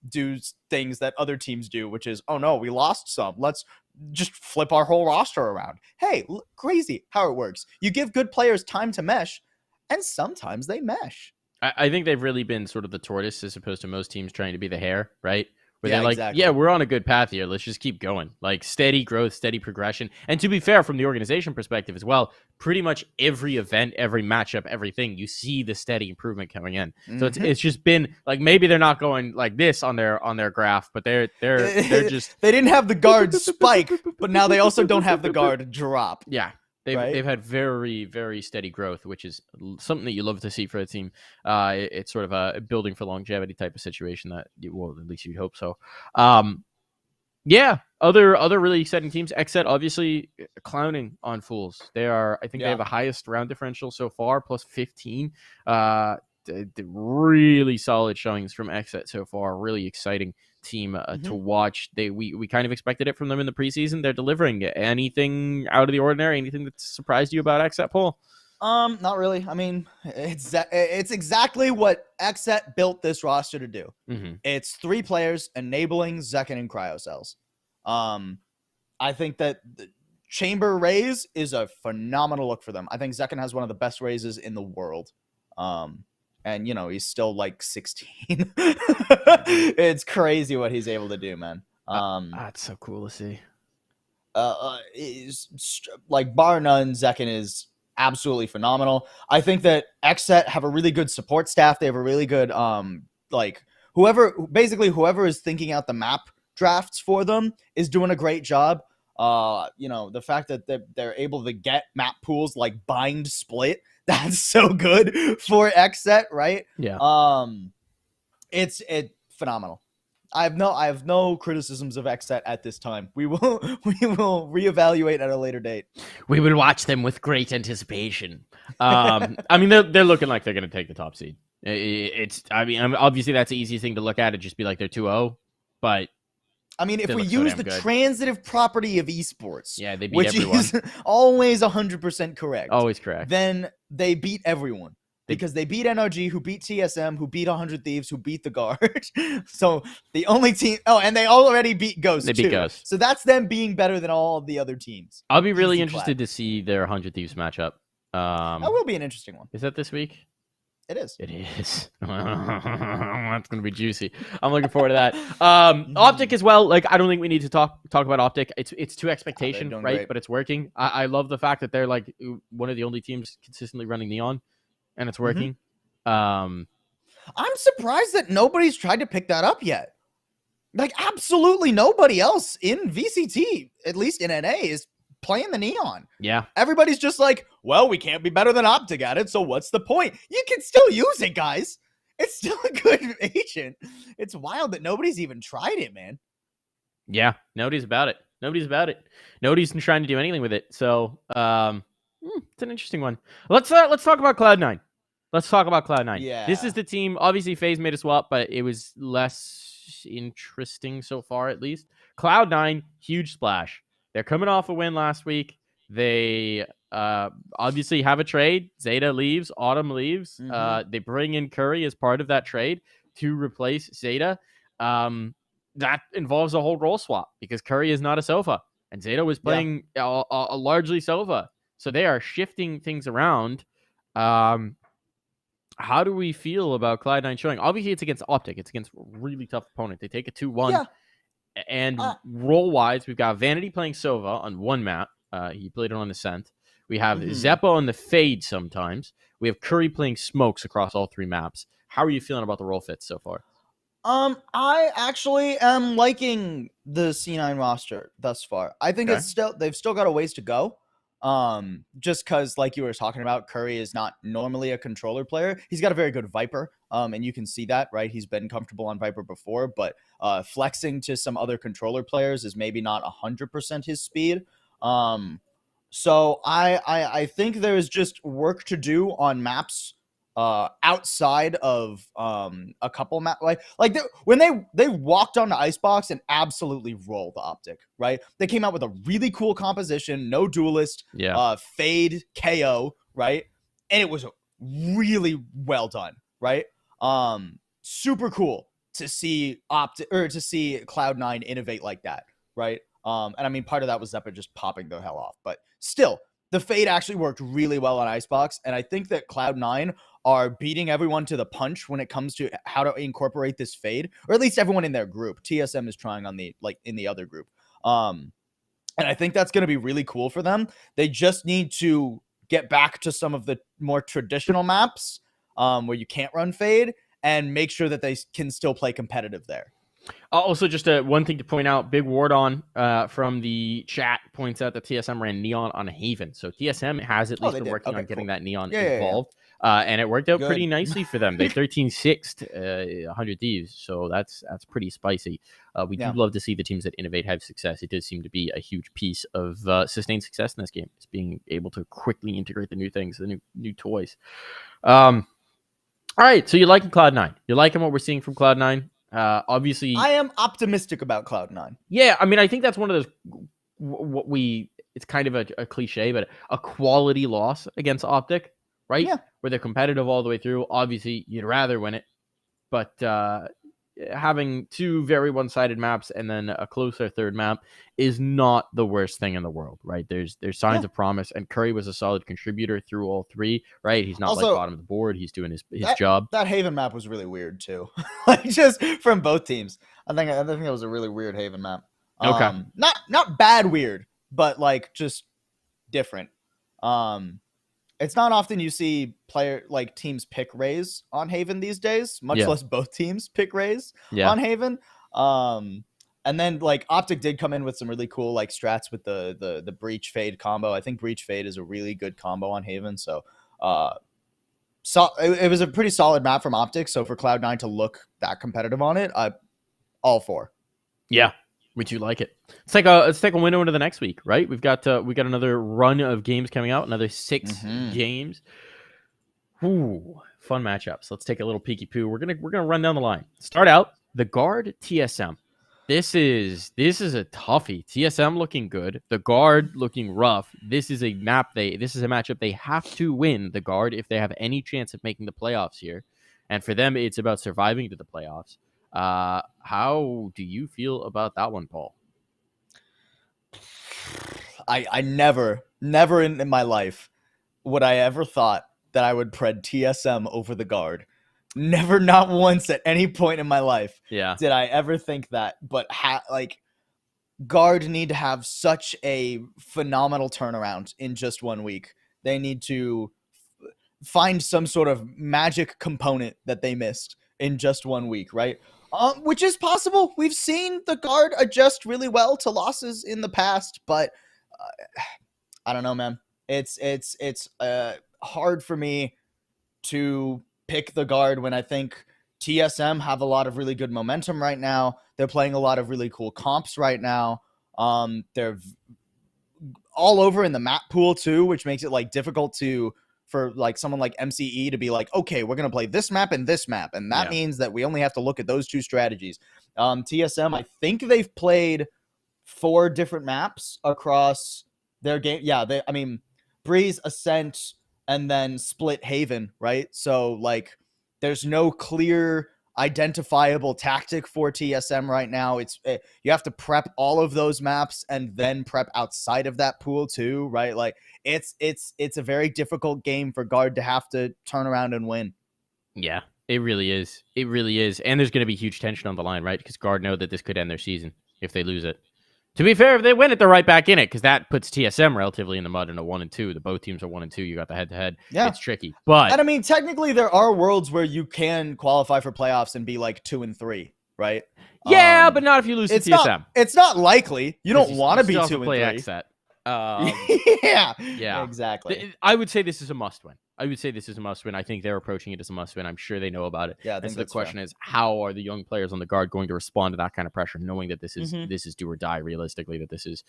do things that other teams do, which is, oh no, we lost some. Let's just flip our whole roster around. Hey, crazy how it works. You give good players time to mesh, and sometimes they mesh. I think they've really been sort of the tortoise as opposed to most teams trying to be the hare, right? Where they're like, exactly. We're on a good path here. Let's just keep going. Like steady growth, steady progression. And to be fair, from the organization perspective as well, pretty much every event, every matchup, everything, you see the steady improvement coming in. So it's just been like, maybe they're not going like this on their graph, but they're just they didn't have the guard spike, but now they also don't have the guard drop. Yeah. They've had very, very steady growth, which is something that you love to see for a team. It's sort of a building for longevity type of situation that, at least you'd hope so. Other really exciting teams. XSET obviously clowning on Fools. They have the highest round differential so far, plus 15. Really solid showings from XSET so far. Really exciting team to watch. We kind of expected it from them in the preseason. They're delivering. Anything out of the ordinary? Anything that surprised you about XSET, Paul? Not really. I mean, it's exactly what XSET built this roster to do. It's 3 players enabling Zekin and Cryocells. I think that the Chamber Raise is a phenomenal look for them. I think Zekin has one of the best raises in the world. And, he's still like 16. It's crazy what he's able to do, man. That's so cool to see. Like, bar none, Zekin is absolutely phenomenal. I think that XSET have a really good support staff. They have a really good, whoever is thinking out the map drafts for them is doing a great job. The fact that they're able to get map pools like Bind Split, that's so good for XSET, right? Yeah. phenomenal. I have no criticisms of Xset at this time. We will reevaluate at a later date. We will watch them with great anticipation. I mean, they're looking like they're going to take the top seed. Obviously that's the easiest thing to look at. It just be like they're 2-0, but I mean, if they we look so use damn the good. transitive property of esports, Yeah, they beat which everyone. is always 100% correct, Always correct. then they beat everyone. Because they beat NRG, who beat TSM, who beat 100 Thieves, who beat the Guard. So the only team... Oh, and they already beat Ghost, They beat too. Ghost. So that's them being better than all of the other teams. I'll be really Easy interested clap. to see their 100 Thieves matchup. That will be an interesting one. Is that this week? It is. It is. That's gonna be juicy. I'm looking forward to that. Optic as well. Like, I don't think we need to talk about Optic. It's to expectation, doing right? great. But it's working. I love the fact that they're like one of the only teams consistently running Neon, and it's working. I'm surprised that nobody's tried to pick that up yet. Like, absolutely nobody else in VCT, at least in NA, is playing the Neon. Yeah. Everybody's just like, well, we can't be better than Optic at it, so what's the point? You can still use it, guys. It's still a good agent. It's wild that nobody's even tried it, man. Yeah. Nobody's about it. Nobody's trying to do anything with it. So, it's an interesting one. Let's talk about Cloud9. Let's talk about Cloud9. Yeah. This is the team. Obviously, FaZe made a swap, but it was less interesting so far, at least. Cloud9, huge splash. They're coming off a win last week. They obviously have a trade. Zeta leaves. Autumn leaves. They bring in Curry as part of that trade to replace Zeta. That involves a whole role swap because Curry is not a Sofa, and Zeta was playing a largely Sofa. So they are shifting things around. How do we feel about Cloud9 showing? Obviously, it's against Optic. It's against a really tough opponent. They take a 2-1. Yeah. And role-wise, we've got Vanity playing Sova on one map. He played it on Ascent. We have Zeppa on the Fade sometimes. We have Curry playing Smokes across all three maps. How are you feeling about the role fits so far? I actually am liking the C9 roster thus far. I think they've still got a ways to go. Just because, like you were talking about, Curry is not normally a controller player. He's got a very good Viper, and you can see that, right? He's been comfortable on Viper before, but flexing to some other controller players is maybe not 100% his speed. So I think there's just work to do on maps outside of a couple map when they walked on the Icebox and absolutely rolled the Optic, right? They came out with a really cool composition, no duelist, Fade KO, right? And it was really well done, right? Super cool to see Cloud9 innovate like that, right? And I mean, part of that was Zeppa just popping the hell off, but still, the Fade actually worked really well on Icebox, and I think that Cloud9 are beating everyone to the punch when it comes to how to incorporate this Fade, or at least everyone in their group. TSM is trying on in the other group. And I think that's going to be really cool for them. They just need to get back to some of the more traditional maps where you can't run Fade and make sure that they can still play competitive there. Also, just one thing to point out, Big Ward on from the chat points out that TSM ran Neon on Haven. So TSM has at least been working on getting that Neon involved. And it worked out pretty nicely for them. They 13-6'd 100 Thieves. So that's pretty spicy. We do love to see the teams that innovate have success. It does seem to be a huge piece of sustained success in this game. It's being able to quickly integrate the new things, the new toys. All right, so you're liking Cloud9. You're liking what we're seeing from Cloud9. Obviously, I am optimistic about Cloud9. Yeah, I mean, I think that's one of those. It's kind of a cliche, but a quality loss against Optic, right? Yeah. Where they're competitive all the way through. Obviously, you'd rather win it, but having two very one-sided maps and then a closer third map is not the worst thing in the world, right? There's signs of promise, and Curry was a solid contributor through all three, right? He's not also, like bottom of the board. He's doing his job. That Haven map was really weird too, like just from both teams. I think it was a really weird Haven map. Okay, not bad weird, but like just different. It's not often you see teams pick Raze on Haven these days, much less both teams pick Raze on Haven. And then like Optic did come in with some really cool like strats with the Breach Fade combo. I think Breach Fade is a really good combo on Haven. So it was a pretty solid map from Optics. So for Cloud9 to look that competitive on it, all for. Yeah, we do like it. Let's take a window into the next week, right? We got another run of games coming out, another 6 games. Ooh, fun matchups. Let's take a little peeky poo. We're gonna run down the line. Start out the Guard TSM. This is a toughie. TSM looking good. The Guard looking rough. This is a matchup they have to win, the Guard, if they have any chance of making the playoffs here. And for them, it's about surviving to the playoffs. How do you feel about that one, Paul? I never in my life would I ever thought that I would pred TSM over the Guard. Never, not once at any point in my life did I ever think that. But Guard need to have such a phenomenal turnaround in just 1 week. They need to find some sort of magic component that they missed in just 1 week, right? Which is possible. We've seen the Guard adjust really well to losses in the past, but I don't know, man. It's hard for me to pick the Guard when I think TSM have a lot of really good momentum right now. They're playing a lot of really cool comps right now. They're all over in the map pool too, which makes it difficult for someone like MCE to be like, okay, we're going to play this map and this map. And that means that we only have to look at those 2 strategies. TSM, I think they've played 4 different maps across their game. Yeah. Breeze, Ascent, and then Split Haven, right? So there's no clear identifiable tactic for TSM right now. You have to prep all of those maps and then prep outside of that pool too, right? It's a very difficult game for Guard to have to turn around and win. Yeah, it really is. It really is. And there's going to be huge tension on the line, right? Because Guard know that this could end their season if they lose it. To be fair, if they win it, they're right back in it, because that puts TSM relatively in the mud in a 1 and 2. The both teams are 1 and 2. You got the head-to-head. Yeah. It's tricky. But and technically there are worlds where you can qualify for playoffs and be 2 and 3, right? Yeah, but not if you lose to TSM. It's not likely. You don't want to be 2 and 3. Play X-Set. Yeah, exactly. I would say this is a must-win. I think they're approaching it as a must-win. I'm sure they know about it. Yeah, I think the question is, how are the young players on the Guard going to respond to that kind of pressure, knowing that this is do or die realistically, that this is,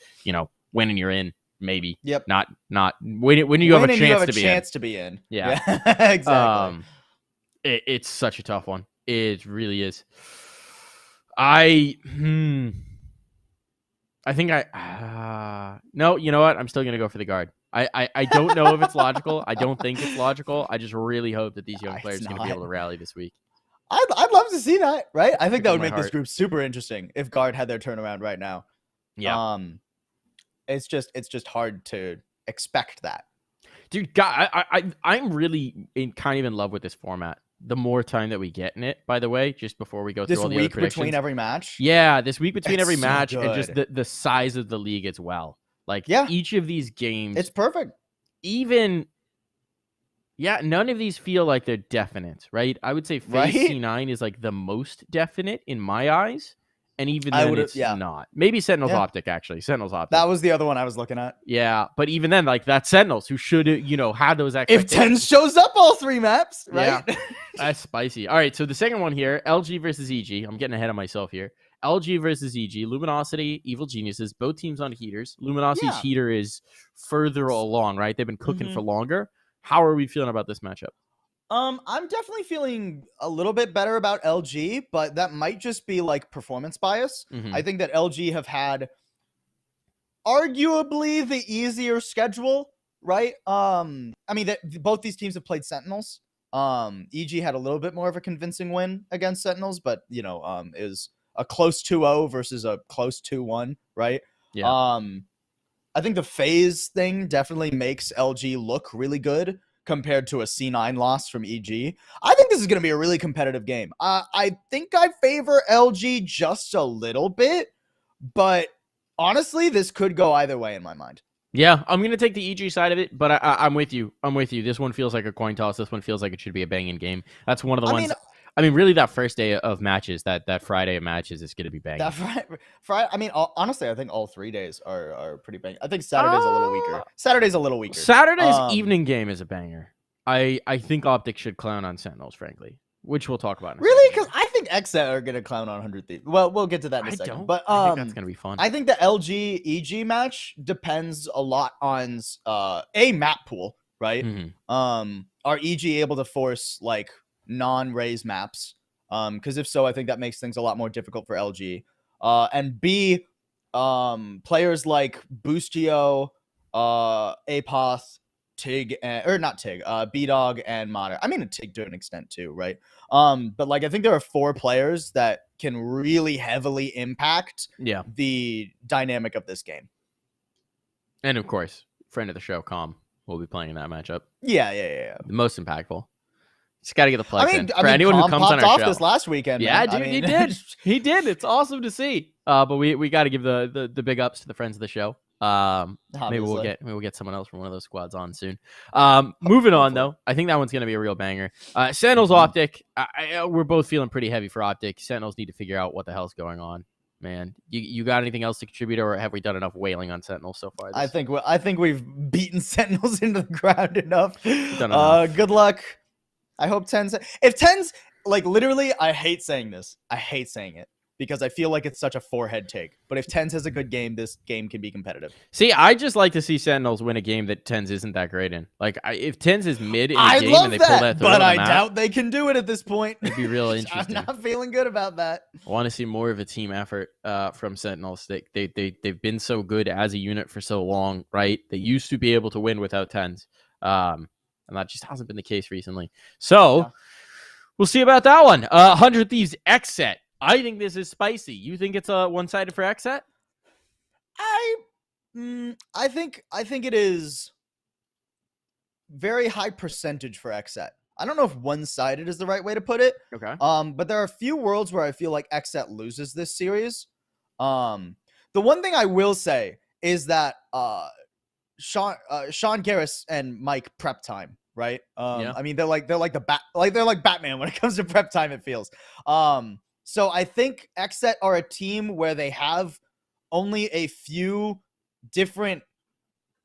winning you're in, maybe. Yep. Not when you have a chance to be in. Yeah. Exactly. It's such a tough one. It really is. I think no, you know what? I'm still going to go for the Guard. I don't know if it's logical. I don't think it's logical. I just really hope that these young players are going to be able to rally this week. I'd love to see that, right? I think that would make this group super interesting if Guard had their turnaround right now. Yeah. It's just hard to expect that. Dude, I'm really kind of in love with this format. The more time that we get in it, by the way, just before we go through all the other predictions. This week between every match? Yeah, this week between every match, and just the size of the league as well. Each of these games, it's perfect. None of these feel like they're definite, right? I would say FaZe C9 is the most definite in my eyes, and even then it's not. Maybe Sentinels Optic, actually. Sentinels Optic. That was the other one I was looking at. Yeah, but even then, that Sentinels, who should, have those expectations. If 10 shows up all 3 maps, right? Yeah, that's spicy. All right, so the second one here, LG versus EG. I'm getting ahead of myself here. LG versus EG, Luminosity, Evil Geniuses, both teams on heaters. Luminosity's heater is further along, right? They've been cooking for longer. How are we feeling about this matchup? I'm definitely feeling a little bit better about LG, but that might just be performance bias. I think that LG have had arguably the easier schedule, right? Both these teams have played Sentinels. EG had a little bit more of a convincing win against Sentinels, but is a close 2-0 versus a close 2-1, right? Yeah. I think the FaZe thing definitely makes LG look really good compared to a C9 loss from EG. I think this is going to be a really competitive game. I think I favor LG just a little bit, but honestly, this could go either way in my mind. Yeah, I'm going to take the EG side of it, but I'm with you. This one feels like a coin toss. This one feels like it should be a banging game. That's one of the ones... really, that first day of matches, that Friday of matches is going to be banging. That Friday, honestly, I think all 3 days are pretty banging. I think Saturday's a little weaker. Saturday's Saturday's evening game is a banger. I think Optic should clown on Sentinels, frankly, which we'll talk about. Really? Because I think XSET are gonna clown on 100 Thieves. Well, we'll get to that in a I second. don't. But I think that's gonna be fun. I think the LG EG match depends a lot on a map pool, right? Are EG able to force like non-raise maps? Because if so, I think that makes things a lot more difficult for LG. And B, players like Boostio, Apoth, Tig, or not Tig, B-Dog and Modder. I mean, Tig to an extent too, right? But like I think there are 4 players that can really heavily impact the dynamic of this game. And of course, friend of the show, Com, will be playing in that matchup. Yeah. The most impactful. Just got to get the flex in. For anyone who comes on our show. This last weekend, yeah, man. dude, he did. He did. It's awesome to see. But we got to give the big ups to the friends of the show. Maybe we'll get someone else from one of those squads on soon. Moving on though, I think that one's gonna be a real banger. Sentinels Optic. We're both feeling pretty heavy for Optic. Sentinels need to figure out what the hell's going on. Man, you got anything else to contribute, or have we done enough wailing on Sentinels so far? I think we've beaten Sentinels into the ground enough. Good luck. I hope 10's. If 10's like literally, I hate saying this. I hate saying it because I feel like it's such a forehead take. But if 10's has a good game, this game can be competitive. See, I just like to see Sentinels win a game that 10's isn't that great in. Like, if 10's is mid in a game and they pull that through, but I doubt they can do it at this point. It'd be real interesting. I'm not feeling good about that. I want to see more of a team effort from Sentinels. They've been so good as a unit for so long, right? They used to be able to win without 10's. And that just hasn't been the case recently. So, we'll see about that one. 100 Thieves XSET. I think this is spicy. You think it's one-sided for XSET? I think it is very high percentage for XSET. I don't know if one-sided is the right way to put it. Okay. But there are a few worlds where I feel like XSET loses this series. The one thing I will say is that Sean Garris and Mike prep time, right? I mean they're like Batman when it comes to prep time, it feels. So I think XSET are a team where they have only a few different,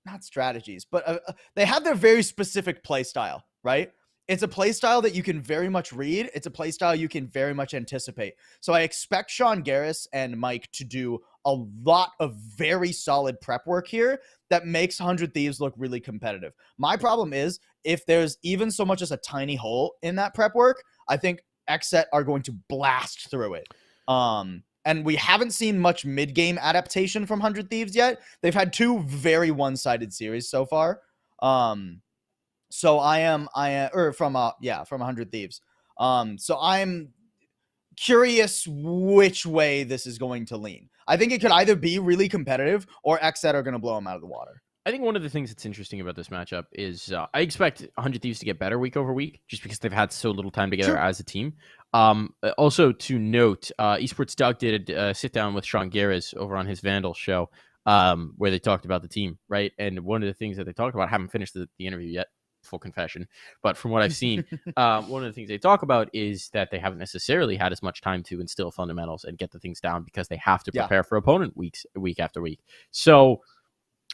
not strategies, but they have their very specific play style, right? It's a play style that you can very much read. It's a play style you can very much anticipate. So I expect Sean Garris and Mike to do a lot of very solid prep work here that makes 100 Thieves look really competitive. My problem is if there's even so much as a tiny hole in that prep work, I think XSET are going to blast through it. And we haven't seen much mid-game adaptation from 100 Thieves yet. They've had 2 very one-sided series so far. So from 100 Thieves. So I'm curious which way this is going to lean. I think it could either be really competitive or XSET are going to blow them out of the water. I think one of the things that's interesting about this matchup is I expect 100 Thieves to get better week over week just because they've had so little time together as a team. Also to note, Esports Doug did a sit down with Sean Garris over on his Vandal show where they talked about the team, right? And one of the things that they talked about, I haven't finished the interview yet, full confession, but from what I've seen, one of the things they talk about is that they haven't necessarily had as much time to instill fundamentals and get the things down because they have to prepare for opponent week after week. So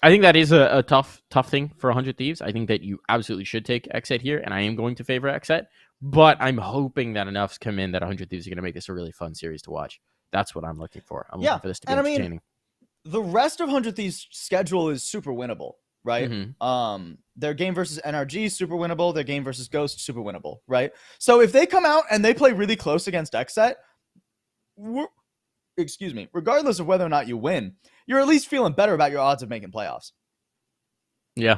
I think that is a tough thing for 100 Thieves. I think that you absolutely should take XSET here, and I am going to favor XSET, but I'm hoping that enough's come in that 100 Thieves are going to make this a really fun series to watch. That's what I'm looking for. I'm looking for this to be entertaining. I mean, the rest of 100 Thieves' schedule is super winnable, right? Their game versus NRG, super winnable. Their game versus Ghost, super winnable, right? So if they come out and they play really close against XSET, regardless of whether or not you win, you're at least feeling better about your odds of making playoffs. Yeah.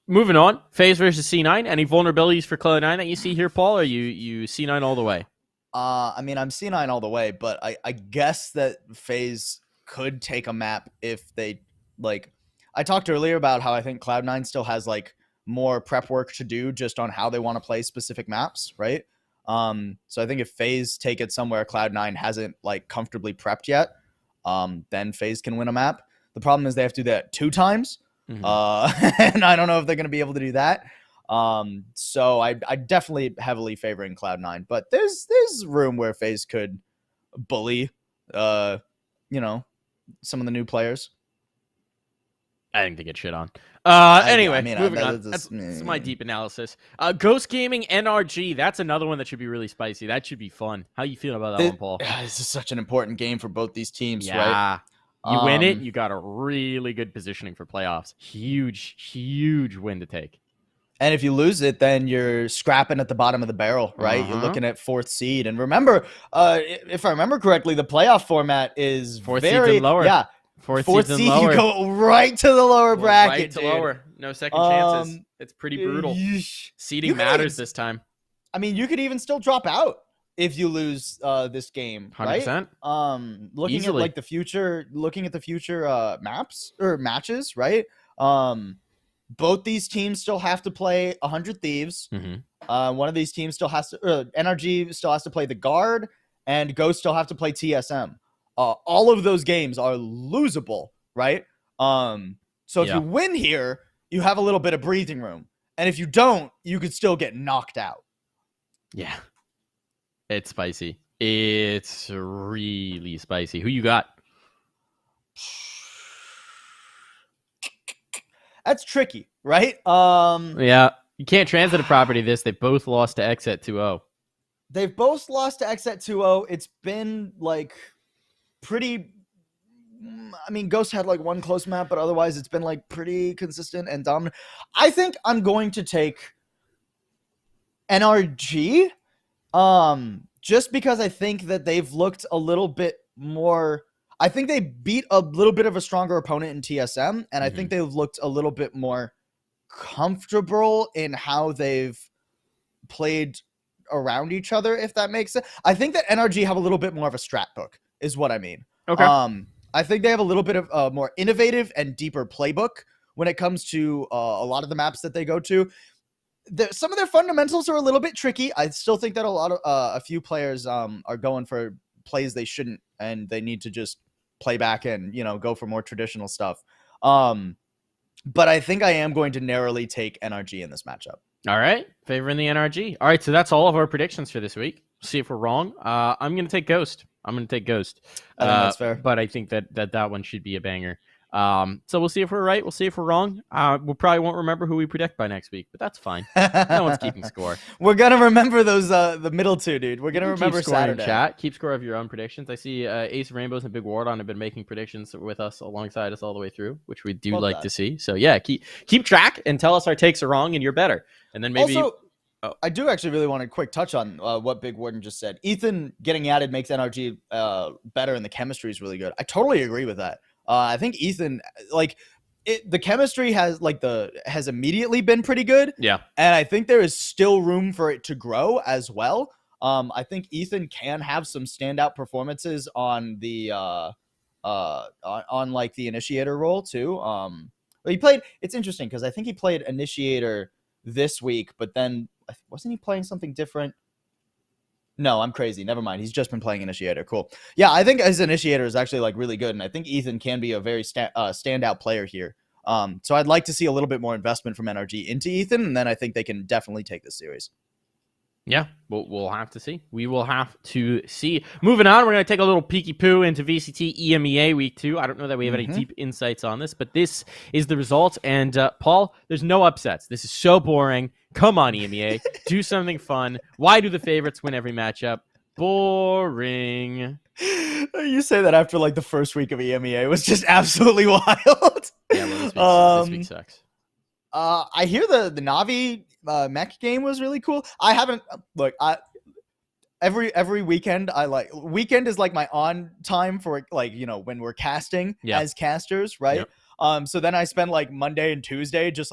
Moving on, FaZe versus C9. Any vulnerabilities for Cloud9 that you see here, Paul? Or you C9 all the way? I mean, I'm C9 all the way, but I guess that FaZe could take a map if they like. I talked earlier about how I think Cloud9 still has like more prep work to do just on how they want to play specific maps, right? So I think if FaZe take it somewhere Cloud9 hasn't like comfortably prepped yet, then FaZe can win a map. The problem is they have to do that 2 times. And I don't know if they're going to be able to do that. So I definitely heavily favoring Cloud9, but there's room where FaZe could bully, some of the new players. I think they get shit on. Anyway, mean, moving on. That's my deep analysis. Ghost Gaming NRG. That's another one that should be really spicy. That should be fun. How you feeling about that one, Paul? This is such an important game for both these teams, right? Yeah. You win it, you got a really good positioning for playoffs. Huge win to take. And if you lose it, then you're scrapping at the bottom of the barrel, right? You're looking at 4th seed. And remember, if I remember correctly, the playoff format is 4th very seeds and lower. Yeah, Fourth seed, lower. you go right to the lower bracket, right to dude. lower. No second chances. It's pretty brutal. Seeding matters this time. I mean, you could even still drop out if you lose this game, 100%. right? Looking Easily. at like the future, maps or matches, right? Both these teams still have to play 100 Thieves. One of these teams still has to, NRG still has to play the Guard, and Ghost still have to play TSM. All of those games are losable, right? So if you win here, you have a little bit of breathing room. And if you don't, you could still get knocked out. Yeah. It's spicy. It's really spicy. Who you got? That's tricky, right? Yeah. You can't transit a property this. They both lost to X at 2-0. They've both lost to X at 2-0. It's been like pretty. I mean, Ghost had like one close map, but otherwise it's been like pretty consistent and dominant. I think I'm going to take NRG, just because I think that they've looked a little bit more. I think they beat a little bit of a stronger opponent in TSM, and I think they've looked a little bit more comfortable in how they've played around each other, if that makes sense. I think that NRG have a little bit more of a strat book, is what I mean. Okay. I think they have a little bit of more innovative and deeper playbook when it comes to a lot of the maps that they go to. Some of their fundamentals are a little bit tricky. I still think that a few players are going for plays they shouldn't, and they need to just play back and, go for more traditional stuff. But I think I am going to narrowly take NRG in this matchup. All right. Favoring the NRG. All right. So that's all of our predictions for this week. See if we're wrong. I'm going to take Ghost. I think that's fair. But I think that one should be a banger. So we'll see if we're right. We'll see if we're wrong. We probably won't remember who we predict by next week, but that's fine. No one's keeping score. We're going to remember those, the middle two, dude. We're going to remember Saturday. Chat. Keep score of your own predictions. I see Ace of Rainbows and Big Wardon have been making predictions with us alongside us all the way through, which we do like to see. So yeah, keep track and tell us our takes are wrong and you're better. And then maybe... Also, I do actually really want a quick touch on what Big Warden just said. Ethan getting added makes NRG better, and the chemistry is really good. I totally agree with that. I think Ethan, the chemistry has immediately been pretty good. Yeah, and I think there is still room for it to grow as well. I think Ethan can have some standout performances on the on the initiator role too. He played. It's interesting because I think he played initiator this week, but then wasn't he playing something different? No, I'm crazy. Never mind. He's just been playing initiator. Cool. Yeah, I think his initiator is actually really good, and I think Ethan can be a very standout player here. So I'd like to see a little bit more investment from NRG into Ethan, and then I think they can definitely take this series. Yeah, we'll have to see. We will have to see. Moving on, we're going to take a little peeky poo into VCT EMEA Week 2. I don't know that we have any deep insights on this, but this is the results. And Paul, there's no upsets. This is so boring. Come on, EMEA. Do something fun. Why do the favorites win every matchup? Boring. You say that after the first week of EMEA. It was just absolutely wild. Yeah, well, this week sucks. I hear the Navi mech game was really cool. I haven't every weekend weekend is my on time for when we're casting as casters, right? Yep. So then I spend Monday and Tuesday just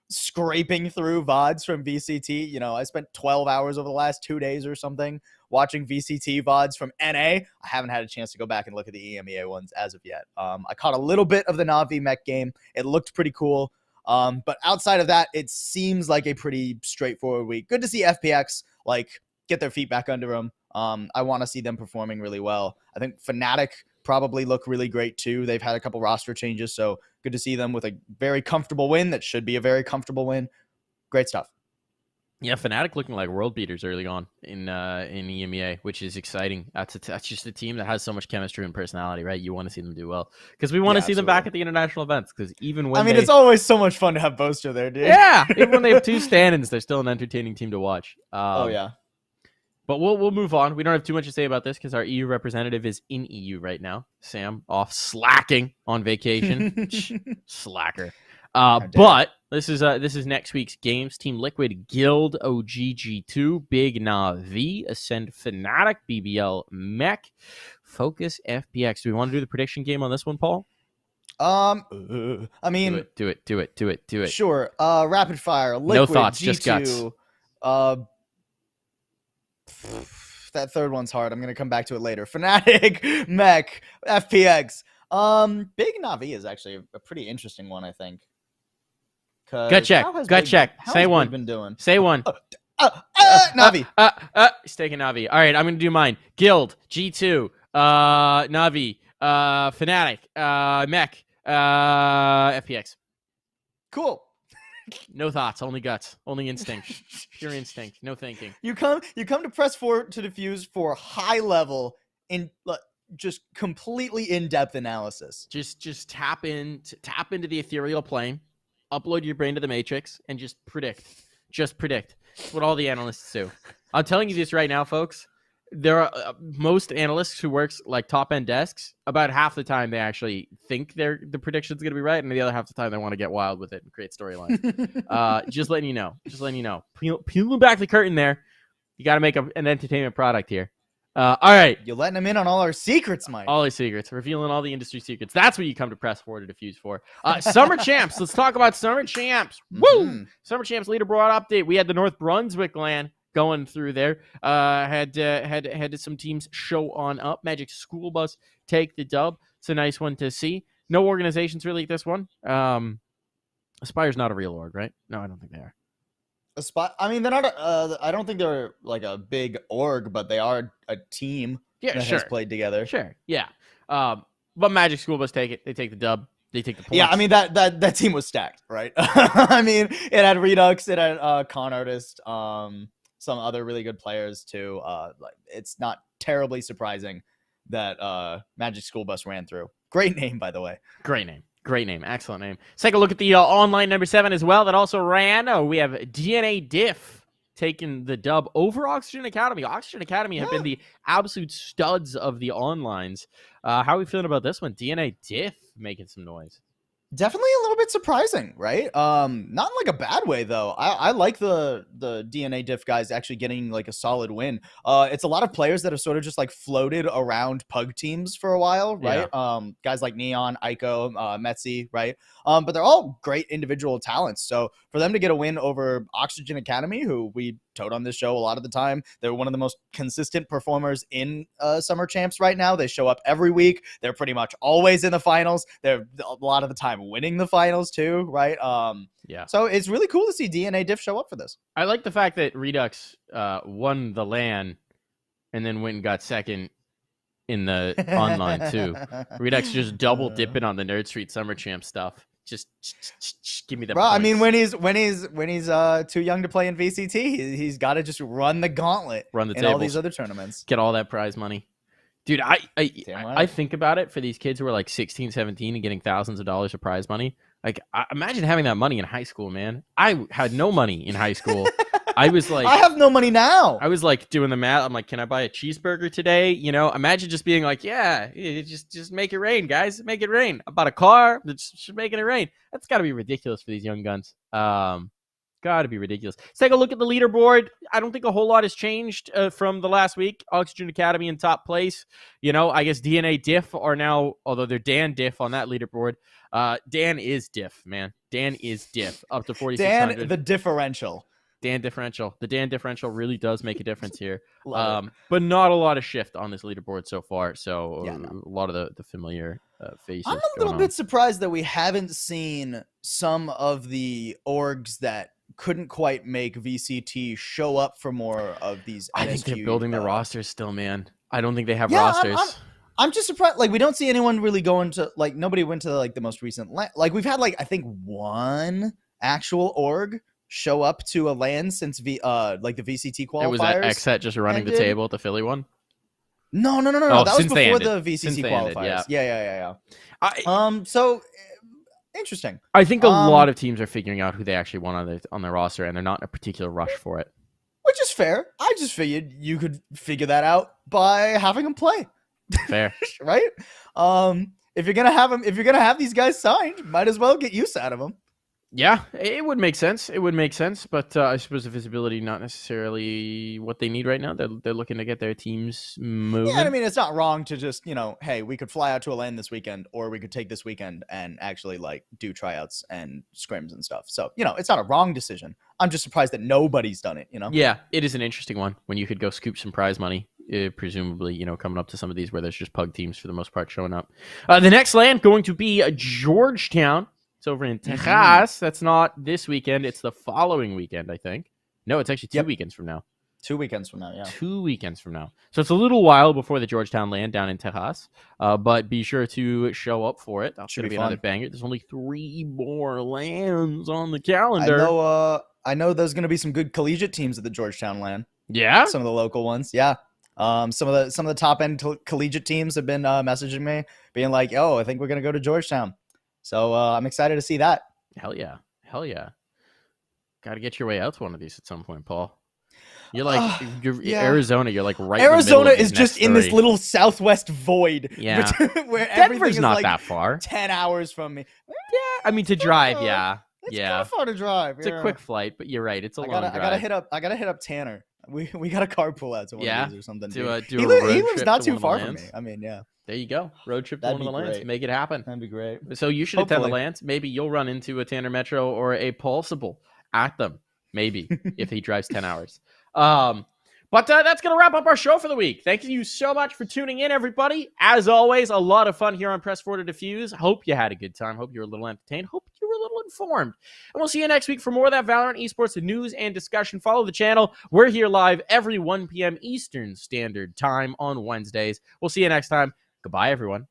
scraping through VODs from VCT. I spent 12 hours over the last 2 days or something watching VCT VODs from NA. I haven't had a chance to go back and look at the EMEA ones as of yet. I caught a little bit of the Navi mech game. It looked pretty cool. But outside of that, it seems like a pretty straightforward week. Good to see FPX get their feet back under them. I want to see them performing really well. I think Fnatic probably look really great too. They've had a couple roster changes, so good to see them with a very comfortable win. That should be a very comfortable win. Great stuff. Yeah, Fnatic looking like world beaters early on in EMEA, which is exciting. That's just a team that has so much chemistry and personality, right? You want to see them do well because we want to see them back at the international events. Because even when it's always so much fun to have Boaster there, dude. Yeah, even when they have 2 stand-ins, they're still an entertaining team to watch. Oh yeah. But we'll move on. We don't have too much to say about this because our EU representative is in EU right now. Sam off slacking on vacation. Slacker. But this is next week's games. Team Liquid, Guild, OGG2, Big Navi, Ascend, Fnatic, BBL, Mech, Focus, FPX. Do we want to do the prediction game on this one, Paul? I mean, do it. Sure. Rapid fire. Liquid, no thoughts, G2, just guts. That third one's hard. I'm gonna come back to it later. Fnatic, Mech, FPX. Big Navi is actually a pretty interesting one, I think. Gut check. Say one. Been doing? Say one. Navi. He's taking Navi. All right, I'm gonna do mine. Guild, G2, Navi, Fnatic, Mech, FPX. Cool. No thoughts, only guts, only instinct, pure instinct, no thinking. You come to press forward to Defuse for high level in just completely in-depth analysis. Just tap into the ethereal plane, upload your brain to the matrix, and just predict. Just predict. That's what all the analysts do. I'm telling you this right now, folks. There are most analysts who works like top end desks. About half the time they actually think the prediction's gonna be right, and the other half the time they want to get wild with it and create storylines. Just letting you know. Peeling back the curtain there. You got to make an entertainment product here. All right. You're letting them in on all our secrets, Mike. All our secrets, revealing all the industry secrets. That's what you come to press forward to Defuse for. Summer Champs. Let's talk about Summer Champs. Woo! Summer Champs leaderboard update. We had the North Brunswick LAN going through there. Had some teams show on up. Magic School Bus take the dub. It's a nice one to see. No organizations really at this one. Aspire's not a real org, right? No, I don't think they are. I mean, they're not. I don't think they're like a big org, but they are a team that has played together. Sure, yeah. But Magic School Bus take it. They take the dub. They take the points. Yeah, I mean that team was stacked, right? I mean, it had Redux, it had Con Artist, some other really good players too. It's not terribly surprising that Magic School Bus ran through. Great name, by the way. Great name. Excellent name. Let's take a look at the online number 7 as well that also ran. We have DNA Diff taking the dub over Oxygen Academy. Oxygen Academy have been the absolute studs of the onlines. How are we feeling about this one? DNA Diff making some noise. Definitely a little bit surprising, right? Not in like a bad way though. I like the DNA Diff guys actually getting like a solid win. It's a lot of players that have sort of just like floated around pug teams for a while, right? Yeah. Guys like Neon, Ico, Metzi, right? But they're all great individual talents. So for them to get a win over Oxygen Academy, who we tote on this show a lot of the time, they're one of the most consistent performers in Summer Champs right now. They show up every week. They're pretty much always in the finals. They're a lot of the time winning the finals too, right? Yeah. So it's really cool to see DNA Diff show up for this. I like the fact that Redux won the LAN and then went and got second in the online too. Redux just double dipping on the Nerd Street Summer Champ stuff. Just give me the bro. Points. I mean, when he's too young to play in VCT, he's got to just run the gauntlet, run the in all these other tournaments, get all that prize money. Dude, I think about it for these kids who are like 16, 17 and getting thousands of dollars of prize money. Like, imagine having that money in high school, man. I had no money in high school. I was like, I have no money now. I was like doing the math. I'm like, can I buy a cheeseburger today? You know, imagine just being like, yeah, just make it rain, guys. Make it rain. I bought a car. Just making it rain. That's got to be ridiculous for these young guns. Got to be ridiculous. Let's take a look at the leaderboard. I don't think a whole lot has changed from the last week. Oxygen Academy in top place. You know, I guess DNA Diff are now, although they're Dan Diff on that leaderboard. Dan is Diff, man. Dan is Diff up to 4,600. Dan, the differential. Dan differential. The Dan differential really does make a difference here. But not a lot of shift on this leaderboard so far. So a lot of the familiar faces. I'm a little bit surprised that we haven't seen some of the orgs that couldn't quite make VCT show up for more of these. I think they're building their rosters still, man. I don't think they have rosters. I'm just surprised. Like, we don't see anyone really going to, like, nobody went to like the most recent. Like, we've had like I think one actual org show up to a LAN since like the VCT qualifiers. It was that XSET just running the ended. table at the Philly one. No. Oh, That was since they before ended. the Since VCT they ended, qualifiers. yeah. Yeah. So interesting. I think a lot of teams are figuring out who they actually want on their roster, and they're not in a particular rush for it. Which is fair. I just figured you could figure that out by having them play. Fair. Right? If you're gonna have these guys signed, might as well get use out of them. Yeah, it would make sense. But I suppose the visibility not necessarily what they need right now. They're looking to get their teams moving. Yeah, I mean, it's not wrong to just, hey, we could fly out to a LAN this weekend, or we could take this weekend and actually like do tryouts and scrims and stuff. So, it's not a wrong decision. I'm just surprised that nobody's done it, Yeah, it is an interesting one when you could go scoop some prize money, presumably, coming up to some of these where there's just pug teams for the most part showing up. The next LAN going to be Georgetown. It's over in Texas. That's not this weekend. It's the following weekend, I think. No, it's actually 2 weekends from now. 2 weekends from now, yeah. 2 weekends from now. So it's a little while before the Georgetown LAN down in Texas. But be sure to show up for it. That's going to be another banger. There's only 3 more LANs on the calendar. I know there's going to be some good collegiate teams at the Georgetown LAN. Yeah? Some of the local ones, yeah. Some of the top end collegiate teams have been messaging me, being like, "Oh, I think we're going to go to Georgetown." So I'm excited to see that. Hell yeah. Got to get your way out to one of these at some point, Paul. You're like Arizona. You're like right. Arizona in the middle of is just in this little southwest void. Yeah, where Denver's not like that far. 10 hours from me. Yeah, I mean to drive. Yeah, it's kind of far to drive. It's a quick flight, but you're right. It's a long drive. I gotta hit up Tanner. We got a carpool out to one of these or something. Do a he road lives trip not to too one of far the from LANs. me. I mean, yeah. There you go. Road trip to That'd one of the be LANs. great. Make it happen. That'd be great. So you should attend the Hopefully. LANs. Maybe you'll run into a Tanner Metro or a Pulsable at them. Maybe if he drives 10 hours. But that's going to wrap up our show for the week. Thank you so much for tuning in, everybody. As always, a lot of fun here on Press 4 to Defuse. Hope you had a good time. Hope you were a little entertained. Hope you were a little informed. And we'll see you next week for more of that Valorant esports news and discussion. Follow the channel. We're here live every 1 p.m. Eastern Standard Time on Wednesdays. We'll see you next time. Goodbye, everyone.